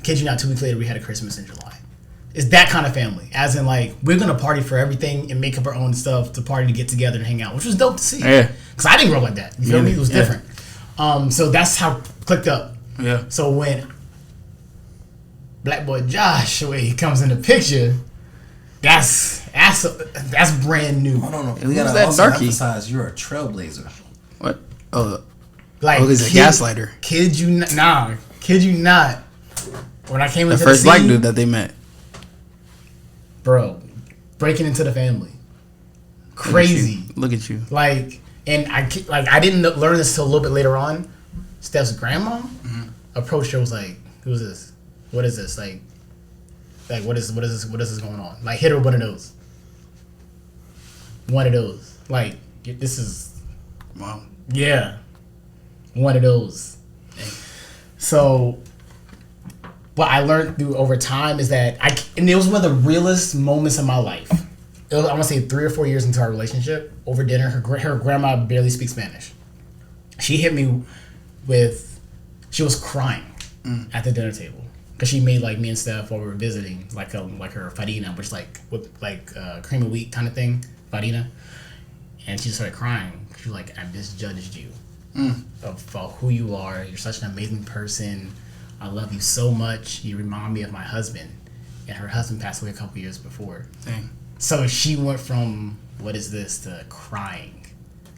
Speaker 1: Kid you not, 2 weeks later, we had a Christmas in July. It's that kind of family. As in, like, we're going to party for everything and make up our own stuff to party to get together and hang out, which was dope to see.
Speaker 2: Yeah.
Speaker 1: Because I didn't grow up like that. You feel me? It was different. So that's how it clicked up.
Speaker 2: Yeah.
Speaker 1: So when Black Boy Joshwayy comes in the picture, that's brand new.
Speaker 4: I don't know.
Speaker 2: Who's
Speaker 4: We gotta
Speaker 2: that
Speaker 4: also
Speaker 2: darky?
Speaker 4: emphasize you're a trailblazer.
Speaker 2: What? Oh,
Speaker 1: Like,
Speaker 2: he's a gaslighter.
Speaker 1: Kid you not. When I came
Speaker 2: The
Speaker 1: into
Speaker 2: first
Speaker 1: the scene,
Speaker 2: black dude that they met.
Speaker 1: bro, breaking into the family, crazy.
Speaker 2: Look at you.
Speaker 1: Like, and I didn't learn this till a little bit later on. Steph's grandma approached her, was like, "Who's this? What is this? Like what is this going on?" Like, hit her with one of those. One of those. Like, this is,
Speaker 2: Wow.
Speaker 1: yeah, one of those. So, what I learned through over time is that and it was one of the realest moments of my life. I want to say 3 or 4 years into our relationship. Over dinner, her grandma barely speaks Spanish. She hit me she was crying at the dinner table because she made like me and Steph while we were visiting like her farina, which is like with cream of wheat kind of thing, farina, and she just started crying. She was like, "I misjudged you about who you are. You're such an amazing person. I love you so much. You remind me of my husband," and her husband passed away a couple years before.
Speaker 2: Dang.
Speaker 1: So she went from what is this to crying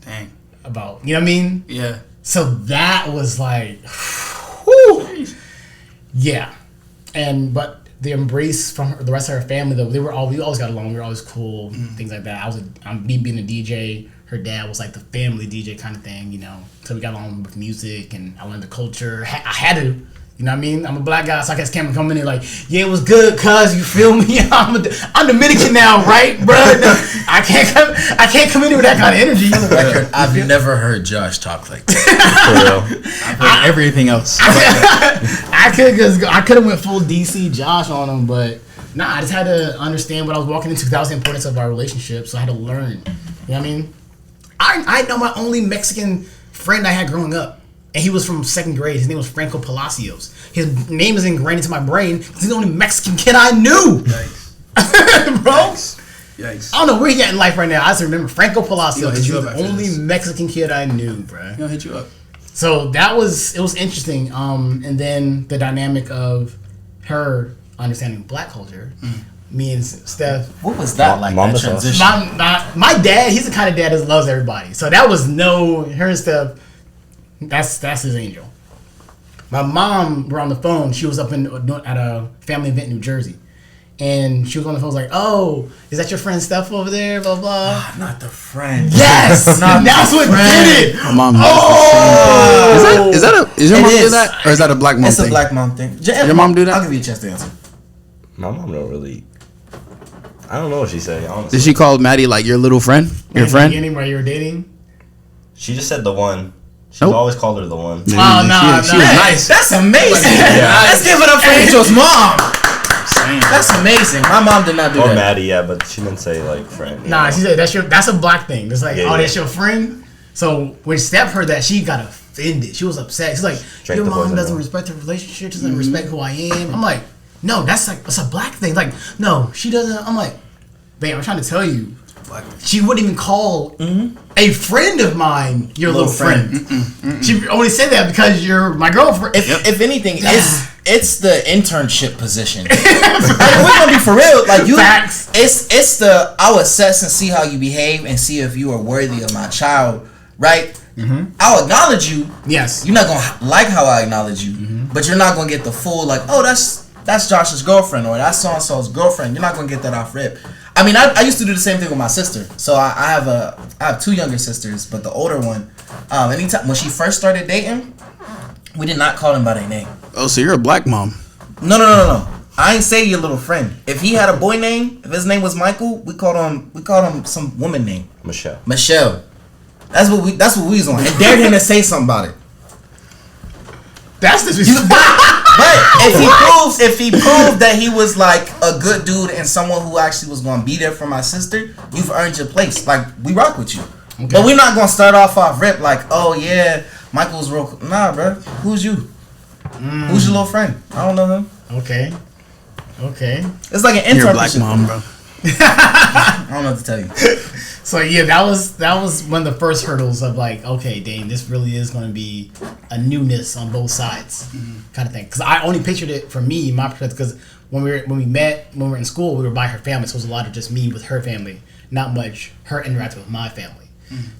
Speaker 2: Dang.
Speaker 1: about, you know what I mean?
Speaker 2: Yeah.
Speaker 1: So that was like, whew. Yeah. But the embrace from the rest of her family, though, we always got along. We were always cool, things like that. Me being a DJ. Her dad was like the family DJ kind of thing, you know. So we got along with music, and I learned the culture. I had to, you know what I mean? I'm a black guy, so I guess can't come in there like, yeah, it was good, cuz, you feel me? I'm Dominican now, right, bro? I can't come in here with that kind of energy.
Speaker 4: For the record, I've never heard Josh talk like that.
Speaker 3: For real.
Speaker 2: I've heard everything else.
Speaker 1: I could have went full DC Josh on him, but nah, I just had to understand what I was walking into. That was the importance of our relationship, so I had to learn. You know what I mean? I know my only Mexican friend I had growing up, and he was from 2nd grade. His name was Franco Palacios. His name is ingrained into my brain because he's the only Mexican kid I knew.
Speaker 2: Yikes.
Speaker 1: Bro.
Speaker 2: Yikes.
Speaker 1: I don't know where he at in life right now. I just remember Franco Palacios.
Speaker 2: hit
Speaker 1: He's
Speaker 2: you up
Speaker 1: the
Speaker 2: after
Speaker 1: only
Speaker 2: this.
Speaker 1: Mexican kid I knew, bro.
Speaker 2: He'll hit you up.
Speaker 1: So it was interesting. And then the dynamic of her understanding black culture. Me and Steph.
Speaker 4: What was that like?
Speaker 3: Mama
Speaker 4: That
Speaker 3: sauce.
Speaker 4: transition.
Speaker 1: My dad, he's the kind of dad that loves everybody. So that was her and Steph. That's his angel. My mom, we're on the phone. She was up at a family event in New Jersey. And she was on the phone, was like, "Oh, is that your friend Steph over there? Blah, blah."
Speaker 4: Not the friend.
Speaker 1: Yes! That's what did it!
Speaker 2: My mom.
Speaker 1: Oh!
Speaker 2: Is your
Speaker 4: It
Speaker 2: mom do
Speaker 4: is.
Speaker 2: that? Or is that a black mom
Speaker 4: It's
Speaker 2: thing?
Speaker 4: a black mom thing.
Speaker 2: Your mom do that?
Speaker 4: I'll give you a chance to answer.
Speaker 3: My mom don't really. I don't know what she said, honestly.
Speaker 2: Did she call Maddie like your little friend? Your
Speaker 1: In the
Speaker 2: friend?
Speaker 1: beginning where you were dating?
Speaker 3: She just said the one. She's
Speaker 2: Nope.
Speaker 3: always called her the one.
Speaker 1: Oh, no.
Speaker 2: She was nice.
Speaker 4: That's amazing. Let's give it up for Angel's mom. That's amazing. My mom did not do
Speaker 3: Or
Speaker 4: that.
Speaker 3: Maddie, yeah, but she didn't say like friend. you
Speaker 1: Nah,
Speaker 3: know?
Speaker 1: she said that's a black thing. It's like,
Speaker 3: Yeah,
Speaker 1: that's
Speaker 3: yeah.
Speaker 1: your friend. So when Steph heard that, she got offended. She was upset. She's like,
Speaker 3: Drank
Speaker 1: your
Speaker 3: the
Speaker 1: mom
Speaker 3: poison
Speaker 1: doesn't
Speaker 3: milk.
Speaker 1: respect the relationship, doesn't respect who I am. I'm like, no, that's a black thing. Like, no, she doesn't. I'm like, babe, I'm trying to tell you. She wouldn't even call a friend of mine your little friend. She only said that because you're my girlfriend.
Speaker 4: If anything, it's the internship position. Like, we're gonna be for real. Like you,
Speaker 1: Facts.
Speaker 4: it's the I'll assess and see how you behave and see if you are worthy of my child. Right? I'll acknowledge you.
Speaker 1: Yes.
Speaker 4: You're not gonna like how I acknowledge you, but you're not gonna get the full like, oh, that's Josh's girlfriend or that's so and so's girlfriend. You're not gonna get that off rip. I mean, I used to do the same thing with my sister. So I have 2 younger sisters, but the older one, anytime when she first started dating, we did not call them by their name.
Speaker 2: Oh, so you're a black mom.
Speaker 4: No. I ain't say your little friend. If he had a boy name, if his name was Michael, we called him some woman name. Michelle. That's what we was on. And dared him to say something about it.
Speaker 1: That's the
Speaker 4: But if he proved that he was like a good dude and someone who actually was gonna be there for my sister, you've earned your place. Like, we rock with you. Okay. But we're not gonna start off rip like, oh yeah, Michael's real cool. Nah, bro. Who's you? Who's your little friend? I don't know him.
Speaker 1: Okay.
Speaker 4: It's like an internship.
Speaker 2: You're a black mom, bro.
Speaker 4: I don't know what to tell you.
Speaker 1: So yeah, that was one of the first hurdles of like, okay, dang, this really is going to be a newness on both sides, kind of thing. Because I only pictured it for me, my perspective. Because when we were in school, we were by her family, so it was a lot of just me with her family, not much her interacting with my family.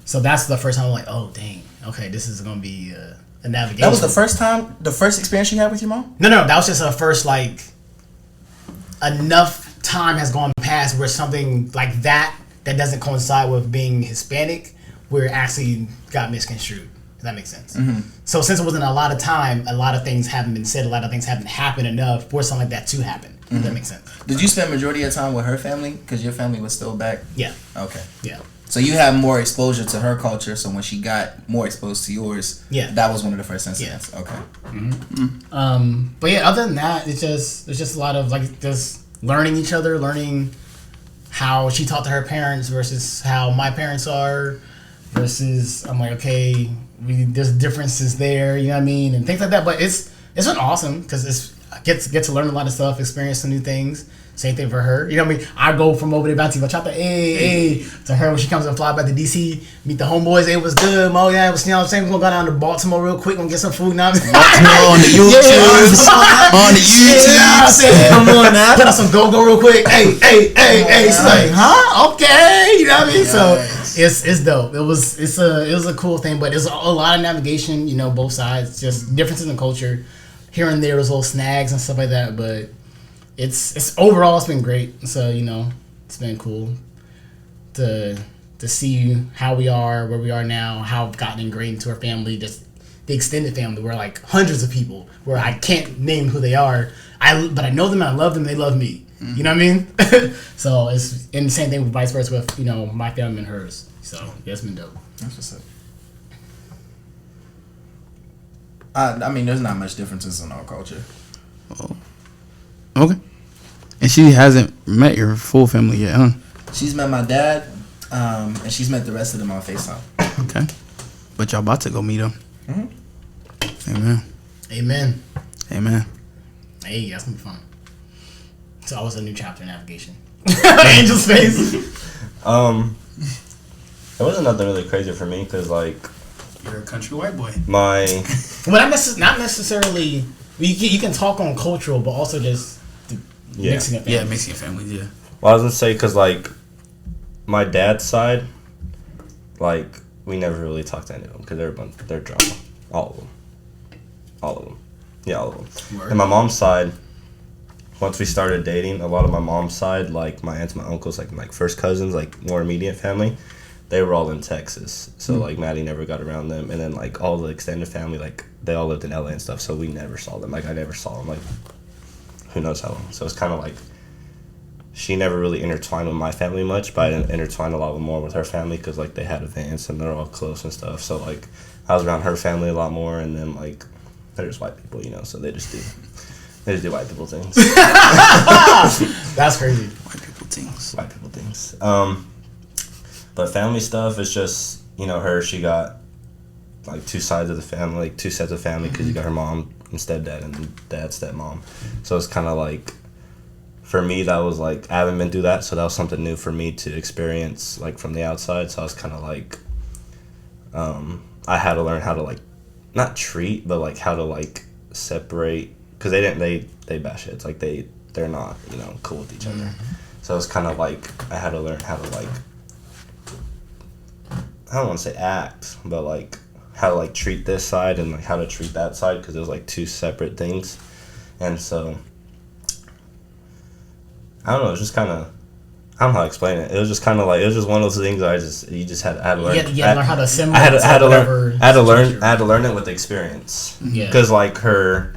Speaker 1: So that's the first time I'm like, oh dang, okay, this is going to be a navigation.
Speaker 4: That was the first experience you had with your mom?
Speaker 1: No, that was just a first like. Enough time has gone past where something like that doesn't coincide with being Hispanic, where it actually got misconstrued. Does that make sense? So since it wasn't a lot of time, a lot of things haven't been said, a lot of things haven't happened enough for something like that to happen. Does that make sense?
Speaker 4: Did you spend majority of time with her family? Because your family was still back?
Speaker 1: Yeah.
Speaker 4: Okay.
Speaker 1: Yeah.
Speaker 4: So you had more exposure to her culture, so when she got more exposed to yours, that was one of the first incidents. Yeah. Okay.
Speaker 1: But yeah, other than that, it's just a lot of like just learning each other, learning how she talked to her parents versus how my parents are, versus I'm like, okay, there's differences there, you know what I mean, and things like that. But it's been awesome because get to learn a lot of stuff, experience some new things. Same thing for her. You know what I mean? I go from over there bounty bachata, hey, to her when she comes and fly back to DC, meet the homeboys, hey, what's good, Mo? Yeah, you know what I'm saying? We're going to go down to Baltimore real quick, gonna get some food now.
Speaker 2: Baltimore on the YouTube. On the YouTube.
Speaker 1: Come on now. Put out some go-go real quick. Hey. She's like, huh? Okay. You know what I mean? So it's dope. It was a cool thing, but it's a lot of navigation, you know, both sides, just differences in culture. Here and there was little snags and stuff like that, but it's overall it's been great. So, you know, it's been cool to see how we are, where we are now, how I've gotten ingrained into our family, just the extended family. We're like hundreds of people where I can't name who they are. But I know them and I love them, they love me. You know what I mean? So it's and the same thing with vice versa with, you know, my family and hers. So yeah, it's been dope.
Speaker 4: That's what's up. I mean, there's not much differences in our culture.
Speaker 2: Oh. Okay. And she hasn't met your full family yet, huh?
Speaker 4: She's met my dad, and she's met the rest of them on FaceTime.
Speaker 2: Okay. But y'all about to go meet them. Amen.
Speaker 1: Hey, that's gonna be fun. So I was a new chapter in navigation. Angel's face.
Speaker 3: It wasn't nothing really crazy for me because, like,
Speaker 2: you're a country white boy.
Speaker 1: Well, not necessarily. You can talk on cultural, but also just mixing it.
Speaker 2: Yeah, mixing families. Yeah.
Speaker 3: Well, I was gonna say because, like, my dad's side, like, we never really talked to any of them because they're drama. All of them. Yeah, all of them. Word. And my mom's side, once we started dating, a lot of my mom's side, like my aunts, my uncles, like my first cousins, like more immediate family, they were all in Texas. So like Maddie never got around them, and then like all the extended family, like they all lived in LA and stuff. So we never saw them. Like I never saw them. Like who knows how long. So it's kind of like she never really intertwined with my family much, but I intertwined a lot more with her family because like they had events and they're all close and stuff. So like I was around her family a lot more, and then like they're just white people, you know. So they just do white people things.
Speaker 1: That's crazy.
Speaker 3: White people things. But family stuff is just, you know, she got like two sides of the family, like two sets of family, because you got her mom and stepdad and dad's stepmom. So it's kind of like, for me, that was like, I haven't been through that, so that was something new for me to experience, like from the outside. So I was kind of like, I had to learn how to like, not treat, but like how to like separate, because they bash it. It's like they're not, you know, cool with each other. So it's kind of like I had to learn how to like, I don't want to say act, but like how to like treat this side and like how to treat that side, because it was like two separate things. And so I don't know, it's just kind of, I don't know how to explain it. It was just kind of like, it was just one of those things I had to learn.
Speaker 1: You had to learn how to assimilate.
Speaker 3: I had to learn it with experience.
Speaker 1: Yeah.
Speaker 3: Because like her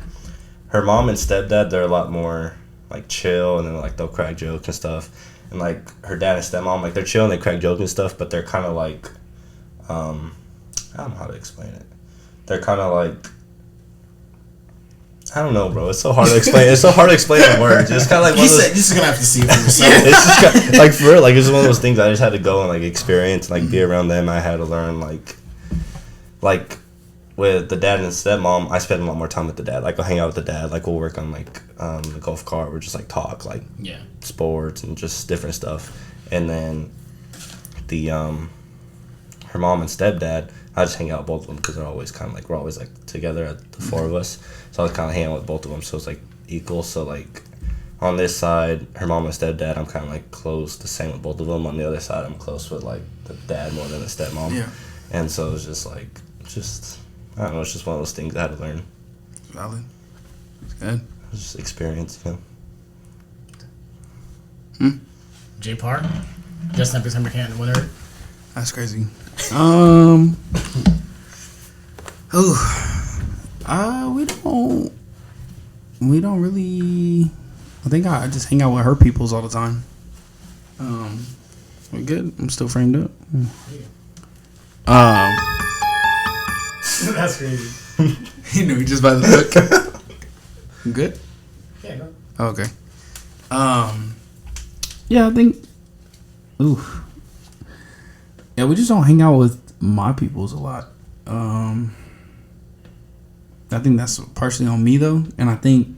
Speaker 3: mom and stepdad, they're a lot more like chill, and then like they'll crack jokes and stuff. And like her dad and stepmom, like they're chill and they crack jokes and stuff, but they're kind of like, I don't know how to explain it. They're kind of like, I don't know, bro. It's so hard to explain. It's so hard to explain in words. It's kind of like one of those.
Speaker 4: You're just gonna have to see it for yourself.
Speaker 3: It's just kinda, like for real, like it's one of those things I just had to go and like experience, and like be around them. I had to learn like with the dad and stepmom, I spend a lot more time with the dad. Like I'll hang out with the dad. Like we'll work on like the golf cart. We'll just like talk like sports and just different stuff. And then the her mom and stepdad, I just hang out with both of them because they're always kind of like, we're always like together at the four of us. So I was kind of hanging out with both of them. So it's like equal. So like on this side, her mom and stepdad, I'm kind of like close, the same with both of them. On the other side, I'm close with like the dad more than the stepmom. Yeah. And so it's just like, I don't know, it's just one of those things I had to learn.
Speaker 2: Valid. It's good.
Speaker 3: It's just experience, you
Speaker 1: know. J Park, Justin December Canton winner.
Speaker 2: That's crazy. We don't really. I think I just hang out with her peoples all the time. We're good. I'm still framed up.
Speaker 1: That's crazy.
Speaker 2: You knew just by the look. I'm good.
Speaker 1: Yeah, go.
Speaker 2: Okay. Yeah, I think. Ooh. Yeah, we just don't hang out with my peoples a lot. I think that's partially on me though, and I think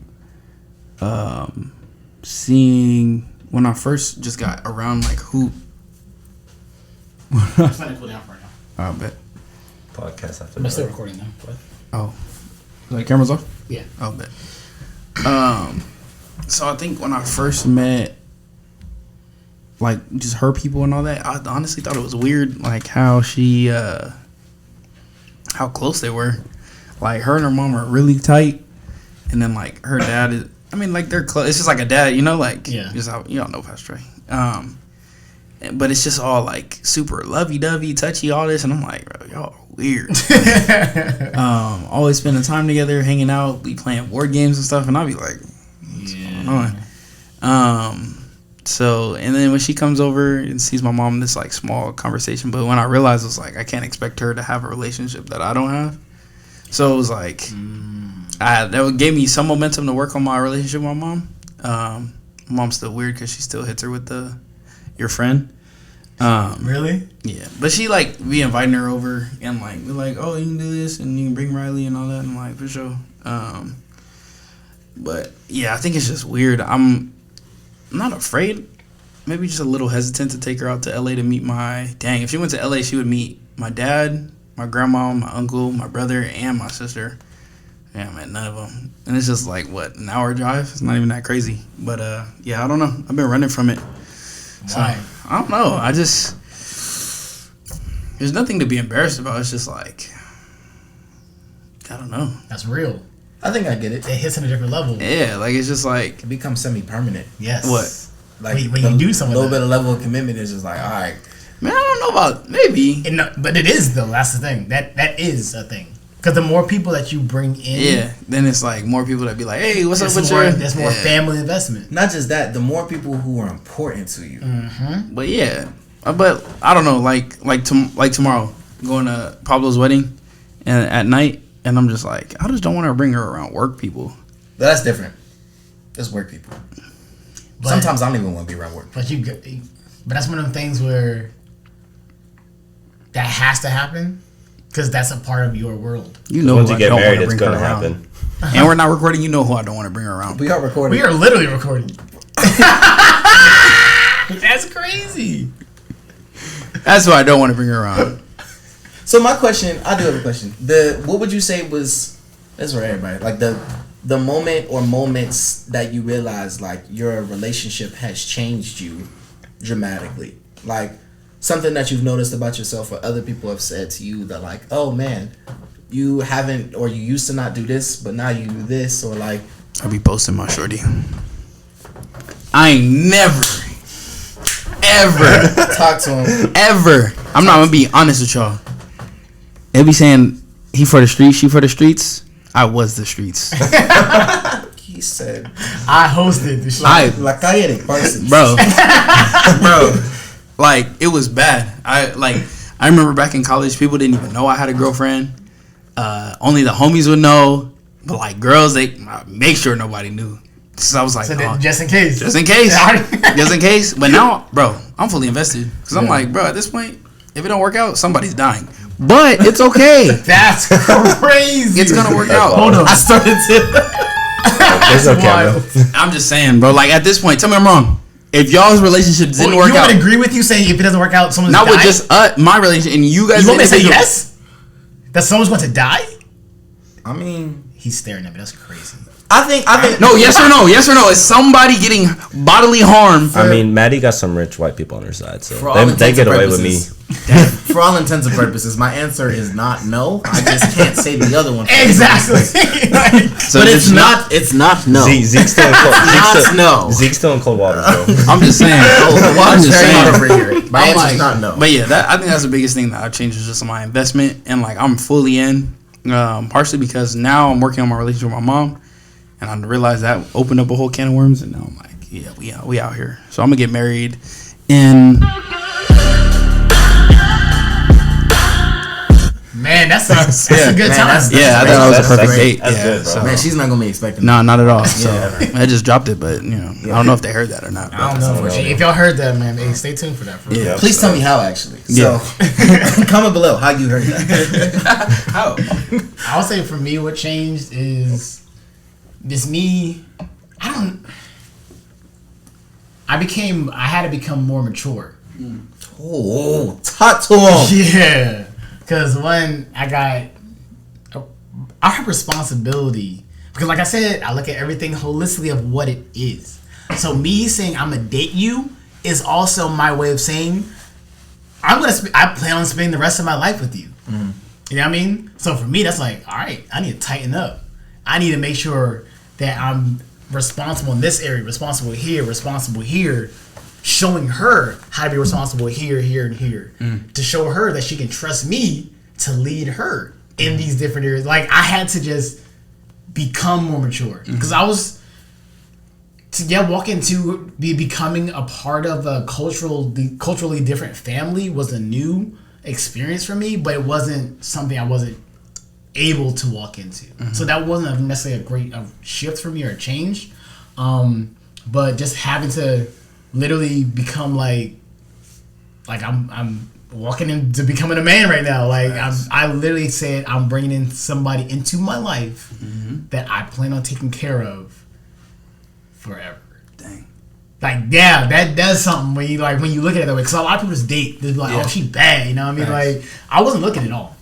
Speaker 2: seeing when I first just got around like who.
Speaker 1: I'm trying to cool down for now.
Speaker 2: I bet.
Speaker 3: Podcast after.
Speaker 1: I'm still recording now. What?
Speaker 2: Oh, the camera's off?
Speaker 1: Yeah.
Speaker 2: I'll bet. So I think when I first met, like just her people and all that, I honestly thought it was weird, like how she, how close they were. Like her and her mom are really tight, and then like her dad is. I mean, like they're close. It's just like a dad, you know, like just how y'all know Pastor Ray. But it's just all like super lovey-dovey, touchy, all this, and I'm like, bro, y'all are weird. Always spending time together, hanging out, be playing board games and stuff, and I'll be like, what's going on? So, and then when she comes over and sees my mom, this like small conversation, but when I realized it was like I can't expect her to have a relationship that I don't have. So it was like that gave me some momentum to work on my relationship with my mom. Mom's still weird because she still hits her with your friend.
Speaker 1: Really?
Speaker 2: Yeah, but she like be inviting her over and like we're like, oh, you can do this and you can bring Riley and all that. And I'm like, for sure. But yeah, I think it's just weird. I'm not afraid. Maybe just a little hesitant to take her out to LA to meet if she went to LA, she would meet my dad, my grandma, my uncle, my brother, and my sister. Yeah, man, none of them. And it's just like, what, an hour drive? It's not even that crazy. But, yeah, I don't know. I've been running from it.
Speaker 1: Why?
Speaker 2: So, I don't know. There's nothing to be embarrassed about. It's just like, I don't know.
Speaker 1: That's real.
Speaker 4: I think I get it.
Speaker 1: It hits on a different level.
Speaker 2: Yeah, like it's just like.
Speaker 4: It becomes semi-permanent.
Speaker 1: Yes.
Speaker 2: What?
Speaker 4: Like
Speaker 1: when you do something.
Speaker 4: A little bit of level of commitment is just like, all right.
Speaker 2: Man, I don't know about maybe.
Speaker 1: But it is though. That's the thing. That is a thing. Because the more people that you bring in,
Speaker 2: then it's like more people that be like, hey, what's up with
Speaker 1: there's more family investment.
Speaker 4: Not just that, the more people who are important to you.
Speaker 1: Mm-hmm.
Speaker 2: But yeah, but I don't know, like tomorrow, going to Pablo's wedding, and at night, and I'm just like, I just don't want to bring her around work people.
Speaker 4: But that's different. That's work people. But sometimes I don't even want to be around work.
Speaker 1: But that's one of the things where that has to happen. Because that's a part of your world.
Speaker 2: You know,
Speaker 3: once you get married, it's going to happen.
Speaker 2: And we're not recording. You know who I don't want to bring her around.
Speaker 4: We are recording.
Speaker 1: We are literally recording. That's crazy.
Speaker 2: That's why I don't want to bring her around.
Speaker 4: So my question, I do have a question. What would you say was, that's for everybody, like the moment or moments that you realize like your relationship has changed you dramatically? Like, something that you've noticed about yourself or other people have said to you that like, oh man, you haven't, or you used to not do this, but now you do this, or like.
Speaker 2: I be posting my shorty. I ain't never, ever.
Speaker 4: Talk to him.
Speaker 2: Ever. I'm not gonna be honest with y'all. They be saying he for the streets, she for the streets. I was the streets.
Speaker 4: He said,
Speaker 1: I hosted the show.
Speaker 4: La calle de Parsons.
Speaker 2: Bro. Like, it was bad. I remember back in college, people didn't even know I had a girlfriend. Only the homies would know. But, like, girls, they make sure nobody knew. So I was like,
Speaker 1: just in case.
Speaker 2: Just in case. Just in case. But now, bro, I'm fully invested. Because I'm like, bro, at this point, if it don't work out, somebody's dying. But it's okay.
Speaker 1: That's crazy.
Speaker 2: It's going to work out.
Speaker 1: Hold on.
Speaker 4: I started to.
Speaker 3: There's no camera.
Speaker 2: I'm just saying, bro. Like, at this point, tell me I'm wrong. If y'all's relationship didn't work out.
Speaker 1: You would agree with you saying if it doesn't work out, someone's
Speaker 2: not
Speaker 1: dying?
Speaker 2: with just my relationship and you guys.
Speaker 1: You want me to say yes? That someone's going to die?
Speaker 4: I mean,
Speaker 1: he's staring at me. That's crazy.
Speaker 4: I think.
Speaker 2: No, yes or no? Yes or no? Is somebody getting bodily harm?
Speaker 3: I mean, Maddie got some rich white people on her side, so
Speaker 4: For all
Speaker 3: they get away with me.
Speaker 4: For all intents and purposes, my answer is not no. I just can't say the other one.
Speaker 1: Exactly.
Speaker 2: So
Speaker 4: but it's not. It's not no.
Speaker 3: Zeke's still in cold.
Speaker 4: No.
Speaker 3: Zeke's still in cold water, bro.
Speaker 2: I'm just saying.
Speaker 4: The water's very hot over here. My
Speaker 2: I'm
Speaker 4: answer's
Speaker 2: like,
Speaker 4: not no.
Speaker 2: But yeah, I think that's the biggest thing that I've changed is just my investment and like I'm fully in. Partially because now I'm working on my relationship with my mom, and I realized that opened up a whole can of worms, and now I'm like, yeah, we out here. So I'm gonna get married in.
Speaker 1: Man, that's a good time.
Speaker 2: I thought that was a perfect date.
Speaker 3: That's
Speaker 2: Yeah,
Speaker 3: good, bro.
Speaker 2: so.
Speaker 4: Man, she's not gonna be expecting.
Speaker 2: No, not at all. So I just dropped it, but I don't know if they heard that or not.
Speaker 1: I don't know. If y'all heard that, man, hey, stay tuned for that. For
Speaker 2: Yeah.
Speaker 4: Please tell me how actually.
Speaker 2: Yeah.
Speaker 4: So comment below how you heard that.
Speaker 2: How?
Speaker 1: I would say for me, what changed is this me. I had to become more mature.
Speaker 4: Oh, talk to him.
Speaker 1: Yeah, because when I have responsibility. Because like I said, I look at everything holistically of what it is. So me saying I'm gonna date you is also my way of saying I plan on spending the rest of my life with you. Mm-hmm. You know what I mean? So for me, that's like, all right, I need to tighten up. I need to make sure that I'm responsible in this area, responsible here, showing her how to be responsible here, and here, to show her that she can trust me to lead her in these different areas. Like I had to just become more mature because I was walk into becoming a part of a culturally different family was a new experience for me, but it wasn't something I wasn't able to walk into. So that wasn't necessarily a great shift for me or a change. But just having to literally become like I'm walking into becoming a man right now. Like I literally said I'm bringing in somebody into my life that I plan on taking care of forever.
Speaker 2: Dang.
Speaker 1: Like yeah, that does something when you look at it that way. Because a lot of people just date. They're like, oh, she bad. You know what I mean?
Speaker 2: Nice.
Speaker 1: Like I wasn't looking at all.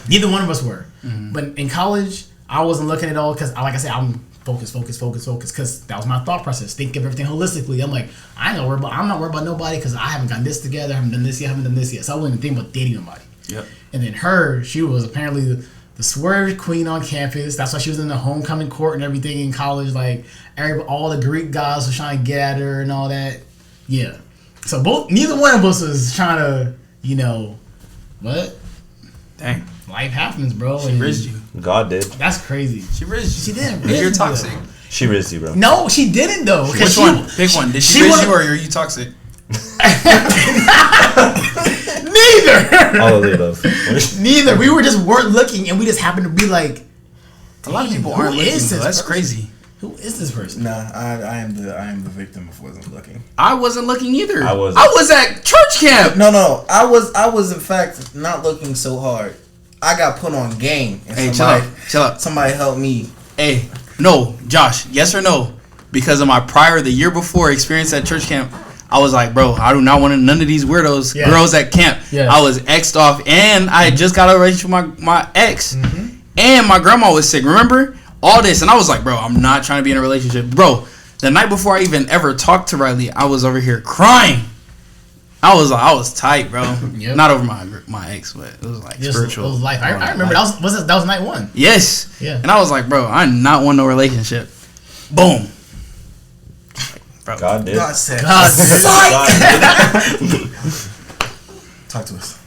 Speaker 1: Neither one of us were. But in college, I wasn't looking at all because, like I said, I'm focus. Because that was my thought process. Think of everything holistically. I'm like, I'm not worried about nobody because I haven't gotten this together. I haven't done this yet. So I wasn't even thinking about dating nobody.
Speaker 2: Yep.
Speaker 1: And then she was apparently the swerve queen on campus. That's why she was in the homecoming court and everything in college. Like all the Greek guys were trying to get at her and all that. Yeah. So neither one of us was trying to, what?
Speaker 2: Dang.
Speaker 1: Life happens, bro.
Speaker 2: She rizzed you.
Speaker 3: God did.
Speaker 1: That's crazy.
Speaker 2: She rizzed you.
Speaker 1: She didn't.
Speaker 2: You're toxic.
Speaker 3: She rizzed you, bro.
Speaker 1: No, she didn't though.
Speaker 2: Which one? Pick one. Did she rizz you or are you toxic?
Speaker 1: Neither.
Speaker 3: All of the above.
Speaker 1: Neither. We weren't looking, and we just happened to be like,
Speaker 2: a lot of people aren't looking. That's crazy.
Speaker 1: Who is this person?
Speaker 4: Nah, I am the victim of wasn't looking.
Speaker 2: I wasn't looking either.
Speaker 3: I was
Speaker 2: at church camp.
Speaker 4: No. I was in fact not looking so hard. I got put on game. And
Speaker 2: Hey, chill out.
Speaker 4: Somebody help me.
Speaker 2: Hey, no, Josh, yes or no? Because of my the year before experience at church camp, I was like, bro, I do not want none of these weirdos, girls at camp. Yes. I was X'd off, and I had just got a relationship with my ex, and my grandma was sick. Remember? All this, and I was like, bro, I'm not trying to be in a relationship. Bro, the night before I even ever talked to Riley, I was over here crying. I was tight, bro. Yep. Not over my ex, but it was like just spiritual.
Speaker 1: It was life. I remember that was night one.
Speaker 2: Yes.
Speaker 1: Yeah.
Speaker 2: And I was like, bro, I not want no relationship. Boom.
Speaker 3: Bro. God did.
Speaker 4: God said.
Speaker 3: God did.
Speaker 4: Talk to us.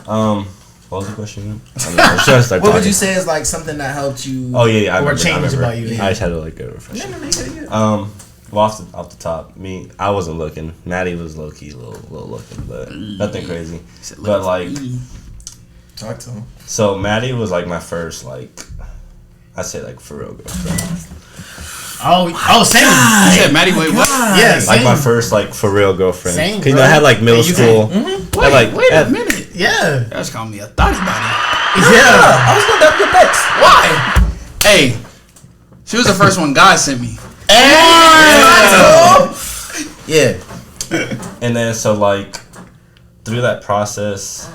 Speaker 3: Well, What was the question? I'm trying to start
Speaker 4: What would
Speaker 3: talking.
Speaker 4: you say is like something that helped you?
Speaker 3: Oh yeah, I
Speaker 1: Or
Speaker 3: remember,
Speaker 1: change about you,
Speaker 3: I just had to like go refresh. Well, off the top, I wasn't looking. Maddie was low key, little looking, but nothing crazy. But like,
Speaker 4: Talk to him.
Speaker 3: so Maddie was like my first like, I say like for real girlfriend.
Speaker 1: Same.
Speaker 2: You said Maddie, wait, what?
Speaker 1: Yeah,
Speaker 3: Like
Speaker 1: same.
Speaker 3: my first like for real girlfriend.
Speaker 1: Same,
Speaker 3: Cause you know, I
Speaker 1: bro.
Speaker 3: had like middle
Speaker 1: Hey, you
Speaker 3: school.
Speaker 2: Wait a minute.
Speaker 1: Yeah.
Speaker 2: That's calling me a thotty body.
Speaker 1: Yeah.
Speaker 4: I was gonna your next.
Speaker 2: Why? Hey, she was the first one God sent me.
Speaker 4: Yeah.
Speaker 3: And then so like through that process,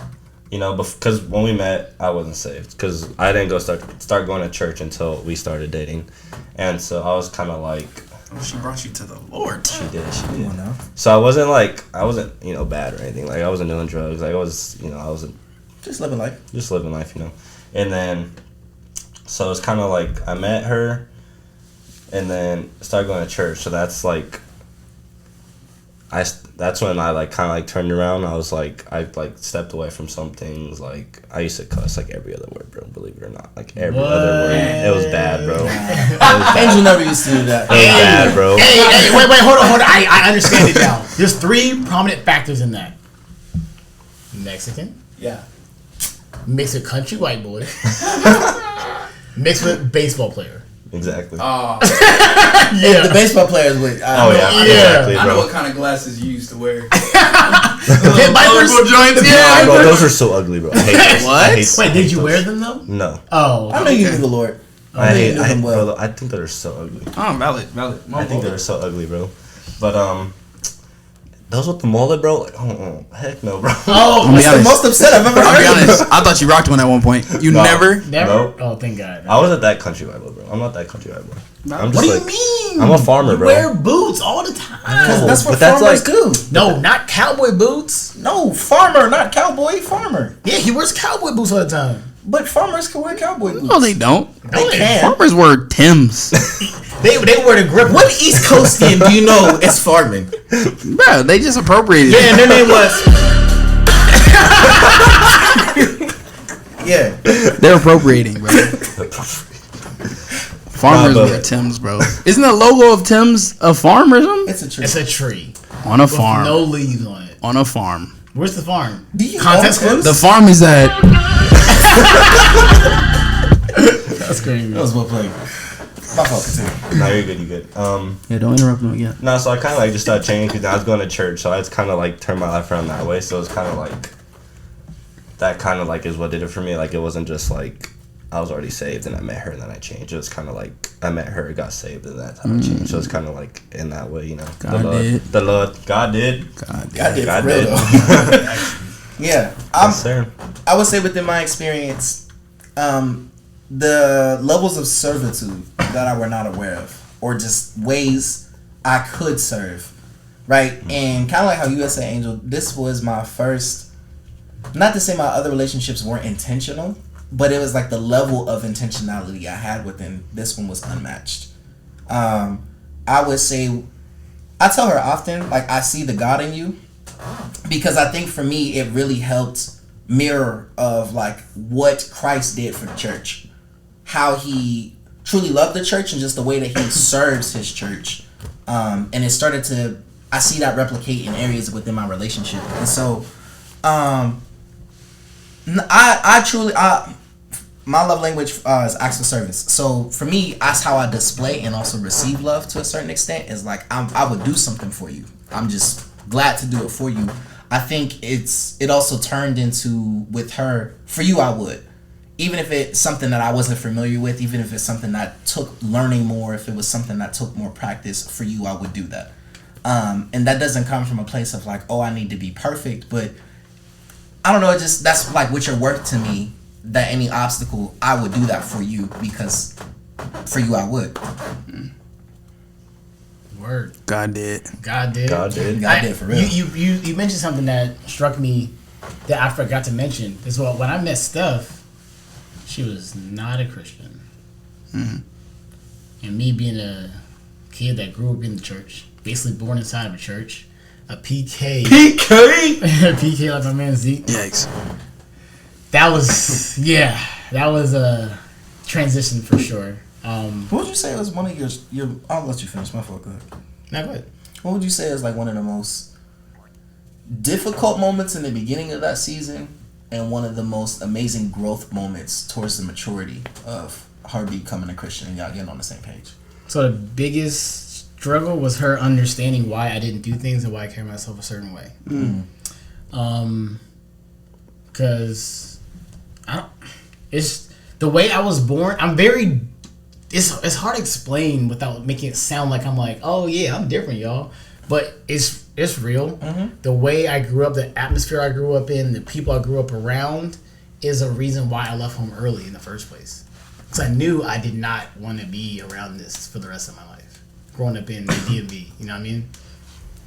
Speaker 3: you know, because when we met, I wasn't saved because I didn't go start going to church until we started dating, and so I was kind of like,
Speaker 2: Oh, she brought you to the Lord.
Speaker 3: she did.
Speaker 4: Now.
Speaker 3: So I wasn't you know bad or anything. Like I wasn't doing drugs. Like I wasn't
Speaker 4: Just living life.
Speaker 3: just living life, you know. And then so it's kind of like I met her, and then started going to church. So that's like. That's when I like kind of like turned around. I was like, I like stepped away from some things. Like I used to cuss like every other word, bro. Believe it or not, like every other word. It was bad, bro. It was bad.
Speaker 4: Angel never used to do that.
Speaker 3: It was bad, bro.
Speaker 1: Hey, wait, hold on. I understand it now. There's 3 prominent factors in that. Mexican,
Speaker 4: Yeah.
Speaker 1: mixed with country white boy, mixed with baseball player.
Speaker 3: Exactly.
Speaker 1: Yeah.
Speaker 4: The baseball players would.
Speaker 3: Oh yeah,
Speaker 1: Yeah.
Speaker 3: exactly,
Speaker 2: I know
Speaker 3: bro.
Speaker 2: what kind of glasses you used to wear.
Speaker 1: Pit vipers?
Speaker 2: joints,
Speaker 3: Nah, bro, those are so ugly, bro. I hate those.
Speaker 2: What?
Speaker 3: I hate-
Speaker 1: Wait,
Speaker 3: I
Speaker 1: did
Speaker 3: hate
Speaker 1: you
Speaker 3: those.
Speaker 1: wear them though?
Speaker 3: No.
Speaker 1: Oh.
Speaker 4: I know you knew the Lord.
Speaker 3: I hate.
Speaker 4: knew him well.
Speaker 3: Bro, I think that are so ugly.
Speaker 2: Oh, valid.
Speaker 3: I think they're so ugly, bro. But those with the mullet, bro. Like, heck no, bro.
Speaker 1: Oh,
Speaker 2: I'll be
Speaker 4: That's the
Speaker 2: honest.
Speaker 4: most upset I've ever
Speaker 2: I'll be
Speaker 4: heard.
Speaker 2: honest. I thought you rocked one at one point. You
Speaker 3: No.
Speaker 2: never.
Speaker 1: never.
Speaker 3: Nope.
Speaker 1: Oh, thank God.
Speaker 3: I wasn't that country white boy, bro. I'm not that country white boy. I'm just
Speaker 1: What do
Speaker 3: like,
Speaker 1: you mean?
Speaker 3: I'm a farmer, bro.
Speaker 1: Wear boots all the time.
Speaker 4: Because that's what
Speaker 3: But that's
Speaker 4: farmers
Speaker 3: like-
Speaker 4: do.
Speaker 1: No, not cowboy boots.
Speaker 4: No, farmer, not cowboy, farmer.
Speaker 1: Yeah, he wears cowboy boots all the time.
Speaker 4: But farmers can wear cowboy boots.
Speaker 2: No, they don't.
Speaker 1: No,
Speaker 4: They can.
Speaker 2: Farmers wear Timbs.
Speaker 1: They wear the grip.
Speaker 4: What East Coastian do you know is farming?
Speaker 2: Bro, they just appropriated
Speaker 1: Yeah,
Speaker 2: it.
Speaker 1: and their name was.
Speaker 4: Yeah.
Speaker 2: They're appropriating, bro. Farmers
Speaker 3: Nah, but-
Speaker 2: wear Timbs, bro. Isn't the logo of Timbs a farm or something?
Speaker 4: It's a tree.
Speaker 1: It's a tree
Speaker 2: On a
Speaker 1: with
Speaker 2: farm.
Speaker 1: no leaves on it.
Speaker 2: On a farm.
Speaker 1: Where's the farm?
Speaker 4: Do you
Speaker 1: Context
Speaker 4: own
Speaker 1: clues?
Speaker 2: The farm is at.
Speaker 1: That's crazy.
Speaker 4: That was well played. My fault, continue.
Speaker 3: Nah, you're good. You good.
Speaker 2: Yeah, don't interrupt them again.
Speaker 3: No, so I kind of like just started changing because I was going to church, so I just kind of like turned my life around that way. So it's kind of like that kind of like is what did it for me. Like it wasn't just like I was already saved and I met her and then I changed. It was kind of like I met her, got saved, and that's how I changed. So it's kind of like in that way, you know.
Speaker 2: God did.
Speaker 3: The Lord, God did.
Speaker 2: God.
Speaker 4: God did,
Speaker 3: God
Speaker 4: for real,
Speaker 3: did.
Speaker 4: though. Yeah.
Speaker 3: Yes, sir.
Speaker 4: I would say within my experience, the levels of servitude that I were not aware of, or just ways I could serve, right? And kind of like how you said, Angel, this was my first, not to say my other relationships weren't intentional, but it was like the level of intentionality I had within this one was unmatched. I would say, I tell her often, like, I see the God in you, because I think for me, it really helped mirror of like what Christ did for the church, how he truly loved the church and just the way that he serves his church. And it started to, I see that replicate in areas within my relationship. And so, I truly, my love language is acts of service. So for me, that's how I display and also receive love to a certain extent. Is like I would do something for you. I'm just glad to do it for you. I think it also turned into with her, for you I would. Even if it's something that I wasn't familiar with, even if it's something that took learning more, if it was something that took more practice, for you I would do that. And that doesn't come from a place of like, oh, I need to be perfect, but I don't know, it just, that's like what you're worth to me, that any obstacle, I would do that for you, because for you I would.
Speaker 1: Word.
Speaker 2: God did.
Speaker 1: God did.
Speaker 3: God did.
Speaker 4: God did, for real.
Speaker 1: You mentioned something that struck me that I forgot to mention. Is well, when I met Steph, she was not a Christian. And me being a kid that grew up in the church, basically born inside of a church, a PK. PK like my man Zeke.
Speaker 2: Yikes.
Speaker 1: That was a transition for sure.
Speaker 4: What would you say was one of your? I'll let you finish. My fault. Go ahead.
Speaker 1: No, go ahead.
Speaker 4: What would you say is like one of the most difficult moments in the beginning of that season, and one of the most amazing growth moments towards the maturity of her becoming a Christian and y'all getting on the same page?
Speaker 1: So the biggest struggle was her understanding why I didn't do things and why I carry myself a certain way. Because it's the way I was born. It's hard to explain without making it sound like I'm like, oh yeah, I'm different, y'all. But it's real. The way I grew up, the atmosphere I grew up in, the people I grew up around is a reason why I left home early in the first place. Because I knew I did not want to be around this for the rest of my life. Growing up in the DMV, you know what I mean?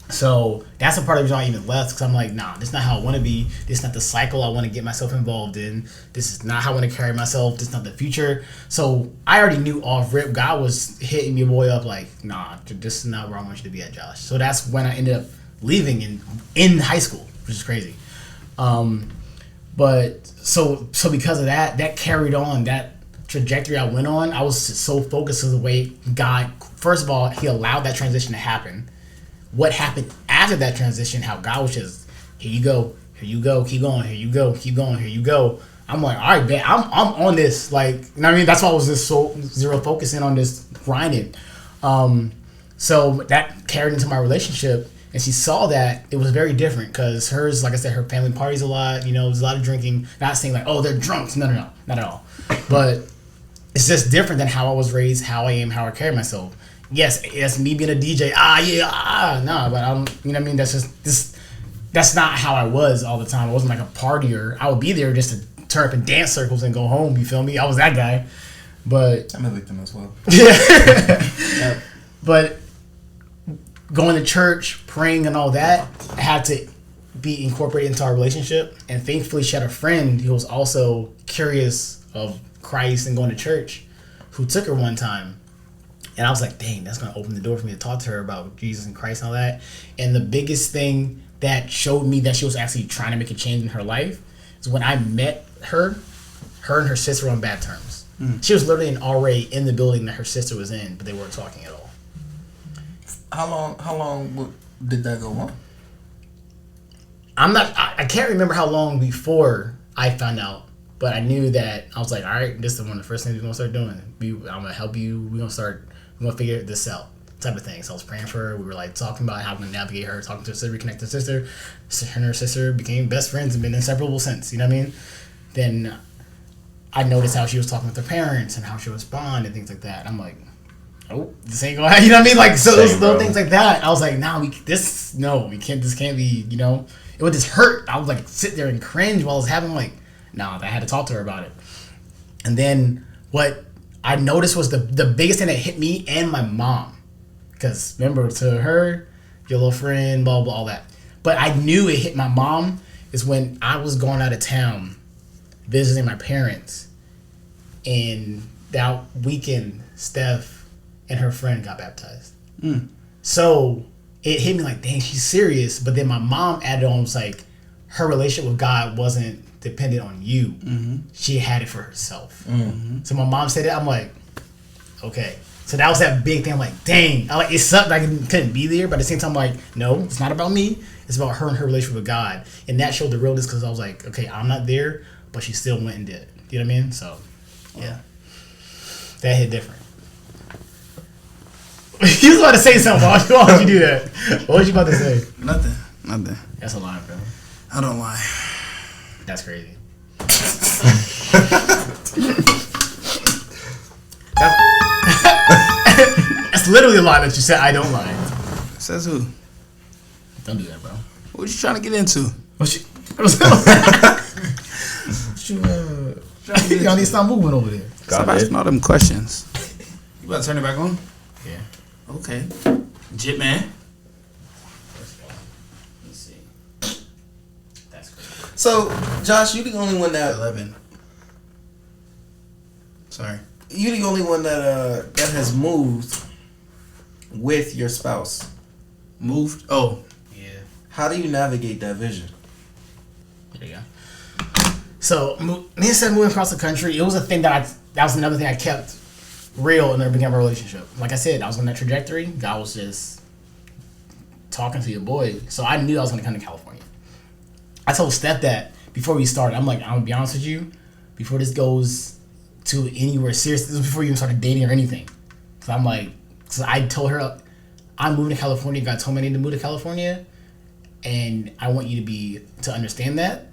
Speaker 1: So that's a part of the reason I even left, because I'm like, nah, this is not how I want to be. This is not the cycle I want to get myself involved in. This is not how I want to carry myself. This is not the future. So I already knew off rip, God was hitting me boy up like, nah, this is not where I want you to be at, Josh. So that's when I ended up leaving in high school, which is crazy. But so because of that carried on, that trajectory I went on, I was just so focused on the way God, first of all, he allowed that transition to happen. What happened after that transition, how God was just, here you go, keep going, here you go, keep going, here you go. I'm like, all right, man, I'm on this. Like, you know what I mean? That's why I was just so zero focusing on this grinding. So that carried into my relationship, and she saw that it was very different, because hers, like I said, her family parties a lot, there's a lot of drinking. Not saying like, oh, they're drunks. No, not at all. But it's just different than how I was raised, how I am, how I carry myself. Yes, it's me being a DJ. But I'm, you know what I mean? That's not how I was all the time. I wasn't like a partier. I would be there just to turn up in dance circles and go home. You feel me? I was that guy. But
Speaker 4: I'm a victim as well.
Speaker 1: Yeah. But going to church, praying, and all that, I had to be incorporated into our relationship. And thankfully, she had a friend who was also curious of Christ and going to church, who took her one time. And I was like, dang, that's going to open the door for me to talk to her about Jesus and Christ and all that. And the biggest thing that showed me that she was actually trying to make a change in her life is when I met her and her sister were on bad terms. She was literally an RA in the building that her sister was in, but they weren't talking at all.
Speaker 4: How long did that go on?
Speaker 1: I can't remember how long before I found out, but I knew that I was like, all right, this is one of the first things we're going to start doing. I'm going to help you. We're going to figure this out, type of thing. So I was praying for her. We were like talking about how I'm going to navigate her, talking to her sister, reconnect to her sister. Her and her sister became best friends and been inseparable since, you know what I mean? Then I noticed how she was talking with her parents and how she would respond and things like that. I'm like, oh, this ain't going to, you know what I mean? Like, so those little things like that. I was like, nah, this can't be, it would just hurt. I would like sit there and cringe while I was having like, nah, I had to talk to her about it. And then what I noticed was the biggest thing that hit me and my mom. Because remember, to her, your little friend, blah, blah, all that. But I knew it hit my mom is when I was going out of town visiting my parents. And that weekend, Steph and her friend got baptized. So it hit me like, dang, she's serious. But then my mom added on, was like, her relationship with God wasn't dependent on you. She had it for herself. So my mom said it. I'm like, okay. So that was that big thing. I'm like, dang. It sucked that I couldn't be there, but at the same time, I'm like, no, it's not about me. It's about her and her relationship with God. And that showed the realness, because I was like, okay, I'm not there, but she still went and did it. You know what I mean? So, yeah. That hit different. You was about to say something. Why would you do that? What was you about to say?
Speaker 2: Nothing.
Speaker 1: That's a lie, bro.
Speaker 2: I don't lie.
Speaker 1: That's crazy. That's literally a lie that you said. I don't lie.
Speaker 2: Says who?
Speaker 1: Don't do that, bro.
Speaker 2: What you trying to get into?
Speaker 1: Y'all need to stop moving over there.
Speaker 2: Stop asking all them questions. You about to turn it back on?
Speaker 1: Yeah.
Speaker 2: Okay. Jit man.
Speaker 1: Let's see. That's crazy.
Speaker 4: So, Josh, you the only one that
Speaker 2: 11. Sorry.
Speaker 4: You the only one that has moved with your spouse.
Speaker 2: Moved? Oh.
Speaker 1: Yeah.
Speaker 4: How do you navigate that vision?
Speaker 1: There you go. So me instead of moving across the country, it was a thing that was another thing I kept real in the beginning of our relationship. Like I said, I was on that trajectory. God was just talking to your boy. So I knew I was going to come to California. I told Steph that before we started. I'm like, I'm going to be honest with you. Before this goes to anywhere serious, this is before you even started dating or anything. So I'm like, so I told her, I'm moving to California. God told me I need to move to California. And I want you to understand that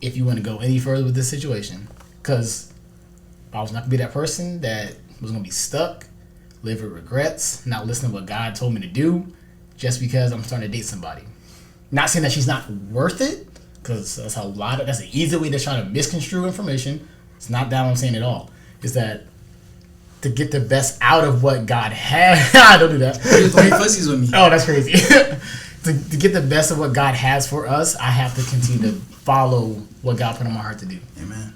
Speaker 1: if you want to go any further with this situation. Because I was not going to be that person that was going to be stuck, live with regrets, not listen to what God told me to do just because I'm starting to date somebody. Not saying that she's not worth it, because that's an easy way to try to misconstrue information. It's not that I'm saying at all. Is that to get the best out of what God has. Don't do that.
Speaker 2: You're playing fussies with me.
Speaker 1: Oh, that's crazy. to get the best of what God has for us, I have to continue to follow what God put in my heart to do.
Speaker 2: Amen.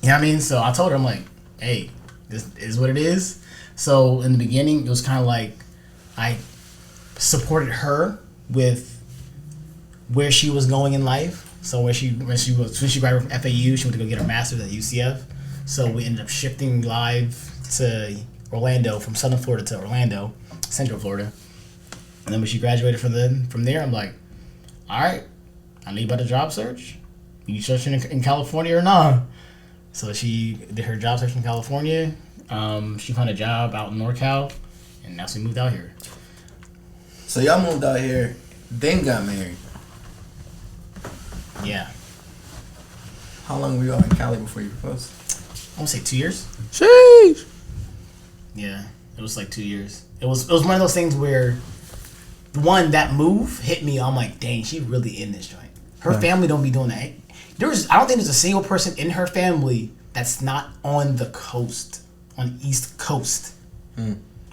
Speaker 1: You know what I mean? So I told her, I'm like, hey, this is what it is. So in the beginning, it was kind of like I supported her with where she was going in life. So when she graduated from FAU, she went to go get her master's at UCF. So we ended up shifting live to Orlando, from Southern Florida to Orlando, Central Florida. And then when she graduated from there, I'm like, all right, I know you about the job search. You searching in California or not? So she did her job search in California. She found a job out in NorCal, and now she moved out here.
Speaker 4: So y'all moved out here, then got married.
Speaker 1: Yeah.
Speaker 4: How long were you out in Cali before you proposed?
Speaker 1: I want to say 2 years.
Speaker 2: Sheesh.
Speaker 1: Yeah, it was like 2 years. It was one of those things where that move hit me. I'm like, dang, she really in this joint. Her family don't be doing that. I don't think there's a single person in her family that's not on the coast, on East Coast.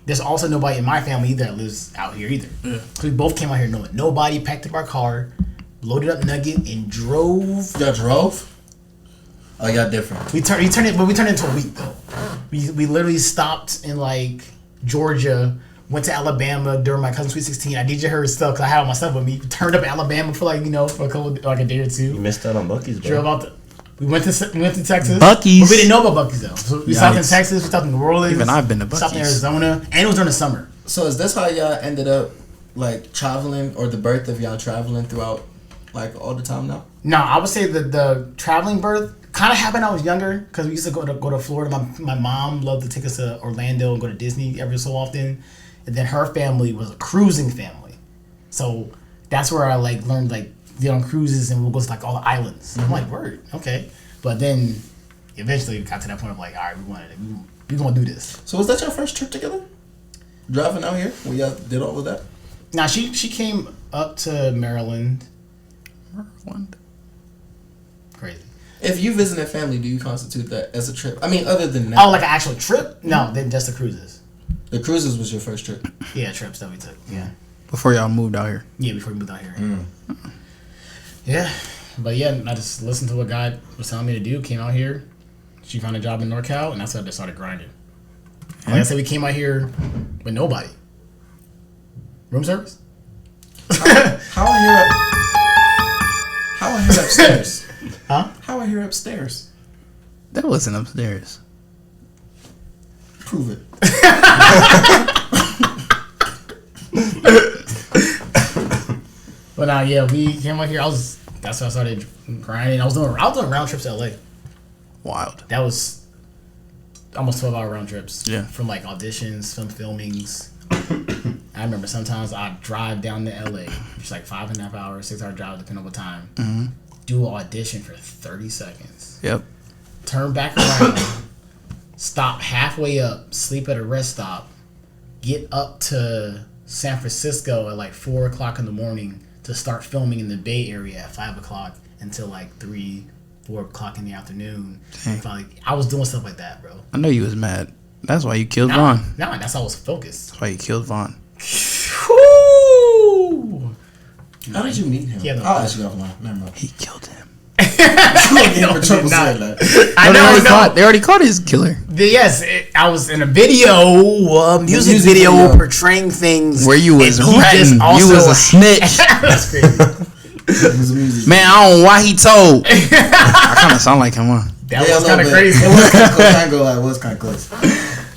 Speaker 1: There's also nobody in my family either that lives out here either. Yeah. So we both came out here knowing nobody, packed up our car, loaded up Nugget, and drove.
Speaker 4: Y'all drove? Oh, y'all different.
Speaker 1: We turned it into a week though. We literally stopped in like Georgia, went to Alabama during my cousin's Sweet 16. I DJ her stuff because I had all my stuff with me. Turned up Alabama for a day or two.
Speaker 3: You missed out on Buc-ee's, bro.
Speaker 1: Drove out. We went to Texas.
Speaker 2: Buc-ee's.
Speaker 1: But we didn't know about Buc-ee's though. So we stopped in Texas. We stopped in New Orleans.
Speaker 2: Even I've been to Buc-ee's.
Speaker 1: Stopped in Arizona, and it was during the summer.
Speaker 4: So is this how y'all ended up like traveling, or the birth of y'all traveling throughout like all the time now?
Speaker 1: No, I would say that the traveling birth kind of happened when I was younger because we used to go to Florida. My mom loved to take us to Orlando and go to Disney every so often. And then her family was a cruising family. So that's where I like learned like get on cruises and we'll go to like all the islands. I'm like, word, okay. But then eventually we got to that point of like, all right, we gonna do this.
Speaker 4: So was that your first trip together? Driving out here? When y'all did all of that?
Speaker 1: Now she came up to Maryland. Crazy.
Speaker 4: If you visited family, do you constitute that as a trip? I mean, other than that.
Speaker 1: Oh, like an actual trip? No, then just the cruises.
Speaker 4: The cruises was your first trip?
Speaker 1: Yeah, trips that we took. Yeah.
Speaker 2: Before y'all moved out here.
Speaker 1: Yeah, before we moved out here. Yeah. But yeah, I just listened to what God was telling me to do, came out here. She found a job in NorCal, and that's how I just started grinding. Like I said, we came out here with nobody. Room service?
Speaker 4: How I hear upstairs?
Speaker 1: Huh?
Speaker 4: How I hear upstairs?
Speaker 2: That wasn't upstairs.
Speaker 4: Prove it.
Speaker 1: But yeah, we came out here. That's how I started grinding. I was doing round trips to LA.
Speaker 2: Wild.
Speaker 1: That was almost 12-hour round trips.
Speaker 2: Yeah.
Speaker 1: From like auditions, film filmings. I remember sometimes I'd drive down to LA, which is like 5.5 hours, 6-hour drive, depending on what time. Mm-hmm. Do an audition for 30 seconds.
Speaker 2: Yep.
Speaker 1: Turn back around, stop halfway up, sleep at a rest stop, get up to San Francisco at like 4 o'clock in the morning to start filming in the Bay Area at 5 o'clock until like 3, 4 o'clock in the afternoon. Finally, I was doing stuff like that, bro.
Speaker 2: I know you was mad. That's why you killed Vaughn.
Speaker 1: Nah, that's how I was focused.
Speaker 2: That's why you killed Vaughn.
Speaker 1: Woo!
Speaker 4: How did you meet him?
Speaker 1: Yeah,
Speaker 4: I'll ask you offline. Never mind.
Speaker 2: He killed him.
Speaker 1: I know.
Speaker 2: They already caught his killer.
Speaker 1: Yes, I was in a video, music video portraying things
Speaker 2: where you was
Speaker 1: and he
Speaker 2: ratting.
Speaker 1: just also,
Speaker 2: you was a snitch.
Speaker 1: That's crazy.
Speaker 2: Man, I don't know why he told. I kind of sound like him, huh?
Speaker 1: That was kind of crazy.
Speaker 4: It was kind of close. I ain't gonna lie, it was kind of close.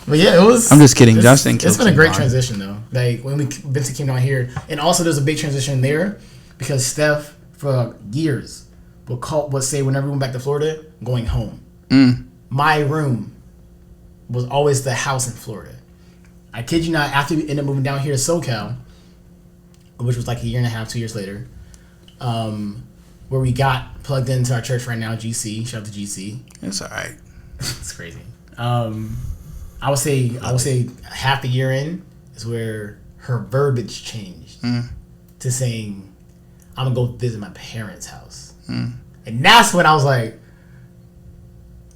Speaker 1: But yeah, it was.
Speaker 2: I'm just kidding. Josh didn't kill.
Speaker 1: It's been a great transition though. Like when Vincent came down here, and also there's a big transition there because Steph for years would say whenever we went back to Florida, going home. My room was always the house in Florida. I kid you not. After we ended up moving down here to SoCal, which was like a year and a half, 2 years later, where we got plugged into our church right now, GC. Shout out to GC.
Speaker 2: It's all right.
Speaker 1: It's crazy. I would say half a year in is where her verbiage changed to saying, "I'm gonna go visit my parents' house," and that's when I was like,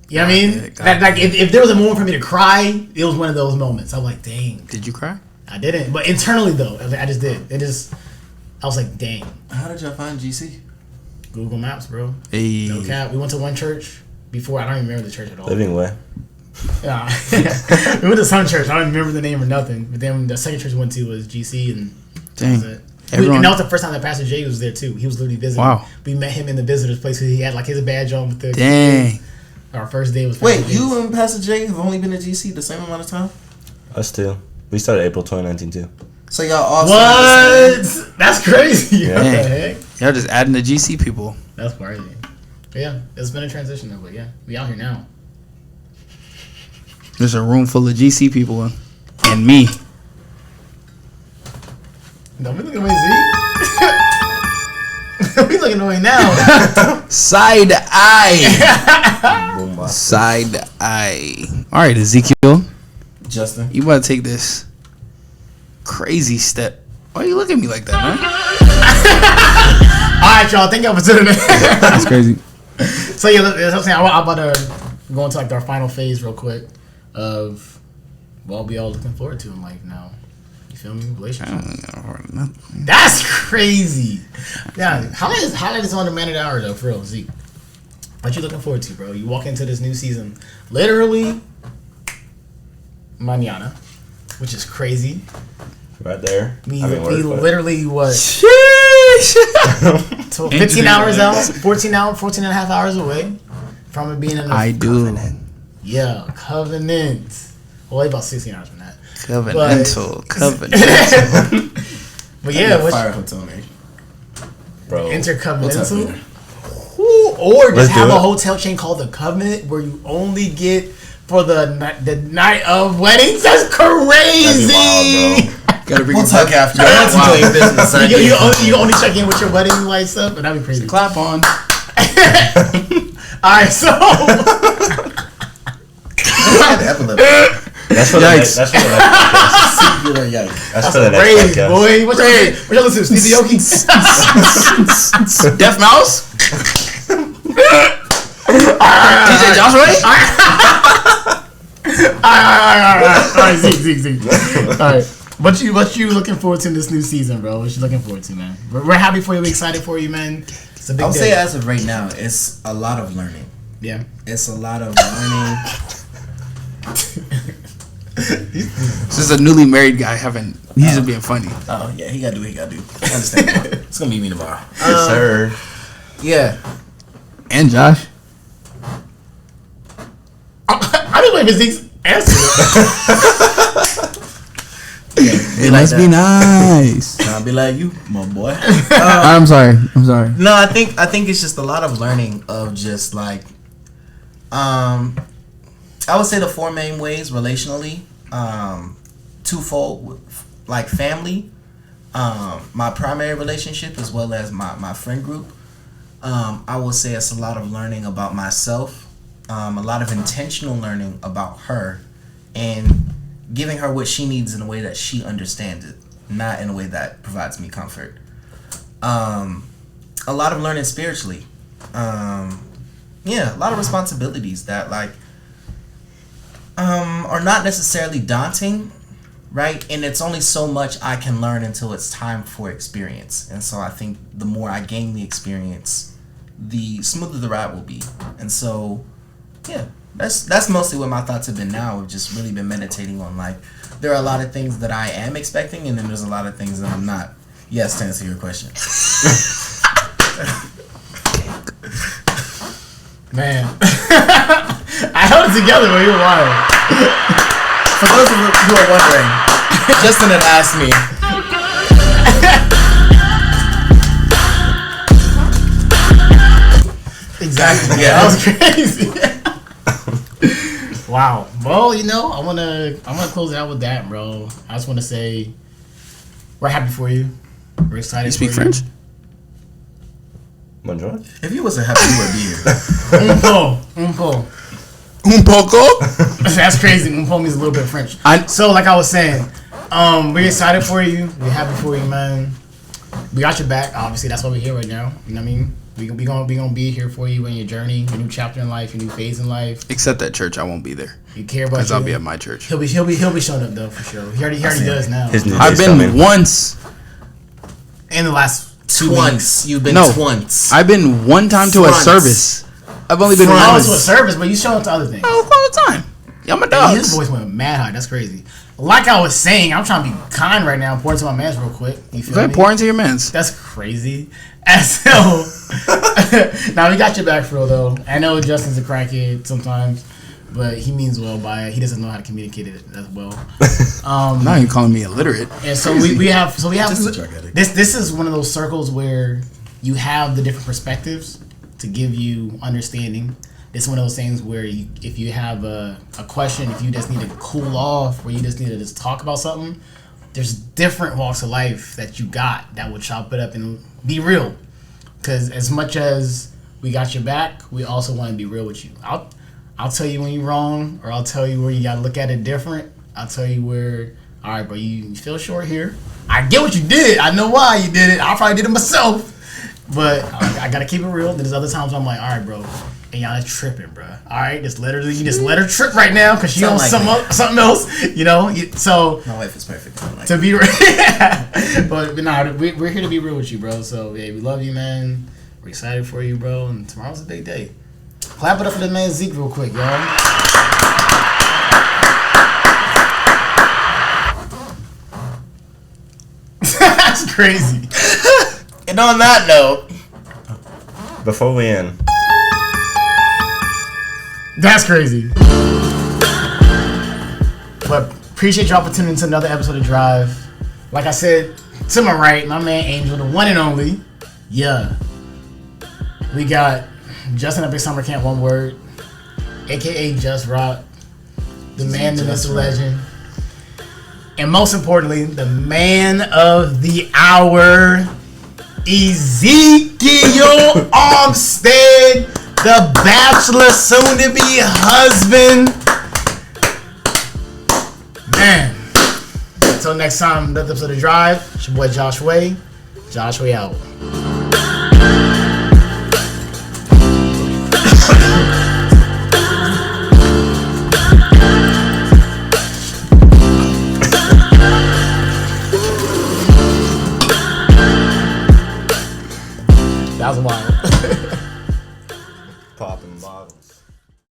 Speaker 1: you know what I mean? Like if there was a moment for me to cry, it was one of those moments. I was like, dang.
Speaker 2: Did you cry?
Speaker 1: I didn't, but internally though, I just did. I was like, dang.
Speaker 4: How did y'all find GC?
Speaker 1: Google Maps, bro.
Speaker 2: Hey.
Speaker 1: No cap. We went to one church before. I don't even remember the church at all.
Speaker 3: Living Way.
Speaker 1: Yeah. We went to some church. I don't even remember the name or nothing. But then the second church we went to was GC, and
Speaker 2: Dang.
Speaker 1: that was it. And that was the first time that Pastor Jay was there too. He was literally visiting.
Speaker 2: Wow.
Speaker 1: We met him in the visitor's place because he had like his badge on with the.
Speaker 2: Dang.
Speaker 1: Our first day was.
Speaker 4: Wait, you and Pastor Jay have only been at GC the same amount of time?
Speaker 3: Us too. We started April 2019 too.
Speaker 4: So y'all all
Speaker 1: What? That's crazy.
Speaker 3: Yeah.
Speaker 1: What the heck?
Speaker 2: Y'all just adding the GC people.
Speaker 1: That's crazy. But yeah, it's been a transition though. But yeah, we out here now.
Speaker 2: There's a room full of GC people and me.
Speaker 1: Don't be looking away, Z. Don't be looking away now.
Speaker 2: Side eye.
Speaker 3: Boom,
Speaker 2: Side eye. All right, Ezekiel.
Speaker 4: Justin.
Speaker 2: You about to take this crazy step. Why you look at me like that, man?
Speaker 1: All right, y'all. Thank y'all for tuning in.
Speaker 2: That's crazy.
Speaker 1: So yeah, that's what I'm saying. I'm about to go into like our final phase real quick of what we all looking forward to in life now. You feel me? Relationship. That's crazy. Yeah, highlight is on the man of the hour though, for real. Zeke, what you looking forward to, bro? You walk into this new season, literally, mañana, which is crazy.
Speaker 3: Right there.
Speaker 1: We
Speaker 3: word for it.
Speaker 1: literally what?
Speaker 2: Sheesh.
Speaker 1: 15 hours out, 14 and a half hours away from it being in the
Speaker 2: Covenant.
Speaker 1: Yeah, covenant. Well, about 16 hours from that.
Speaker 2: Covenantal.
Speaker 1: But yeah,
Speaker 4: Fire Hotel name.
Speaker 3: Bro.
Speaker 1: intercovenantal. Or
Speaker 3: Let's
Speaker 1: just have
Speaker 3: do
Speaker 1: a
Speaker 3: it.
Speaker 1: hotel chain called the Covenant where you only get for the night of weddings. That's crazy.
Speaker 3: That'd be wild, bro.
Speaker 2: Gotta bring
Speaker 4: We'll
Speaker 2: it
Speaker 4: talk
Speaker 2: back.
Speaker 4: after. Let's enjoy your business.
Speaker 1: You only check in with your wedding light stuff, but that'd be crazy.
Speaker 2: Clap on.
Speaker 1: Alright, so
Speaker 3: That's for the next. That's for the next.
Speaker 4: Singular yikes.
Speaker 3: That's for the next
Speaker 1: crazy,
Speaker 3: podcast.
Speaker 1: boy. What y'all listen to? Stevie Aoki?
Speaker 2: Deaf Mouse. DJ Joshwayy.
Speaker 1: Alright, Zeke. Alright. What you looking forward to in this new season, bro? What you looking forward to, man? We're happy for you. We're excited for you, man. It's a big
Speaker 4: I'll
Speaker 1: day.
Speaker 4: say as of right now, it's a lot of learning.
Speaker 1: Yeah.
Speaker 4: It's a lot of learning.
Speaker 2: This is a newly married guy he's just being funny.
Speaker 4: Oh yeah, he gotta do what he gotta do. I understand. It's gonna be me tomorrow.
Speaker 3: Yes, sir.
Speaker 4: Yeah.
Speaker 2: And Josh.
Speaker 1: I didn't wait for Zeke's answer.
Speaker 2: It must be nice.
Speaker 4: I'll be like you, my boy.
Speaker 2: I'm sorry.
Speaker 4: No, I think it's just a lot of learning of just like, I would say the four main ways relationally, twofold, like family, my primary relationship as well as my friend group. I will say it's a lot of learning about myself, a lot of intentional learning about her, and giving her what she needs in a way that she understands it, not in a way that provides me comfort. A lot of learning spiritually. A lot of responsibilities that like are not necessarily daunting, right? And it's only so much I can learn until it's time for experience. And so I think the more I gain the experience, the smoother the ride will be. And so, yeah. That's mostly what my thoughts have been now. I've just really been meditating on like there are a lot of things that I am expecting and then there's a lot of things that I'm not. Yes, to answer your question.
Speaker 1: Man. I held it together when you were wild.
Speaker 4: For those of you who are wondering, Justin had asked me.
Speaker 1: Exactly.
Speaker 4: Yeah.
Speaker 1: That was crazy. Wow. Well, you know, I'm gonna close it out with that, bro. I just want to say we're happy for you. We're excited.
Speaker 2: You speak
Speaker 1: for
Speaker 2: French?
Speaker 3: Bonjour.
Speaker 4: If you wasn't happy, you would be here.
Speaker 1: Un po.
Speaker 2: Un poco?
Speaker 1: That's crazy. Un po means a little bit of French. So, like I was saying, we're excited for you. We're happy for you, man. We got your back. Obviously, that's why we're here right now. You know what I mean? We gonna be here for you in your journey, your new chapter in life, your new phase in life.
Speaker 2: Except at church, I won't be there.
Speaker 1: You care about
Speaker 2: because
Speaker 1: you.
Speaker 2: I'll be at my church.
Speaker 1: He'll be showing up though for sure. He already does now.
Speaker 2: I've been once.
Speaker 1: In the last 2
Speaker 4: Once.
Speaker 1: weeks.
Speaker 4: You've been once.
Speaker 2: I've been one time to a service. I've only been once
Speaker 1: to a service, but you show up to other things.
Speaker 2: Oh, all the time. Y'all my dogs.
Speaker 1: His voice went mad high. That's crazy. Like I was saying, I'm trying to be kind right now. Pour into my mans real quick. You feel me?
Speaker 2: Pour into your mans.
Speaker 1: That's crazy. And so, now we got your back for real though. I know Justin's a crackhead sometimes, but he means well by it. He doesn't know how to communicate it as well.
Speaker 2: Now you're calling me illiterate.
Speaker 1: And so we have
Speaker 4: Just a drug addict.
Speaker 1: this is one of those circles where you have the different perspectives to give you understanding. It's one of those things where if you have a question, if you just need to cool off, or you just need to just talk about something, there's different walks of life that you got that will chop it up and be real. Because as much as we got your back, we also want to be real with you. I'll tell you when you're wrong, or I'll tell you where you got to look at it different. I'll tell you where, all right, bro, you feel short here. I get what you did. I know why you did it. I probably did it myself. But I got to keep it real. Then there's other times I'm like, all right, bro, and y'all is tripping, bro. All right, just let her trip right now because she on
Speaker 4: like
Speaker 1: something else, you know. So
Speaker 4: my wife is perfect.
Speaker 1: to be real, but nah, we're here to be real with you, bro. So yeah, we love you, man. We're excited for you, bro. And tomorrow's a big day. Clap it up for the man Zeke real quick, y'all. That's crazy.
Speaker 4: And on that note,
Speaker 3: before we end.
Speaker 1: That's crazy. But appreciate y'all for tuning into another episode of Drive. Like I said, to my right, my man Angel, the one and only. Yeah. We got Justin at Big Summer Camp, one word. AKA Just Rock. The man, the myth, the legend. And most importantly, the man of the hour, Ezekiel Armstead, the Bachelor, soon to be husband. Man. Until next time, another episode of Drive. It's your boy Joshwayy. Joshwayy out.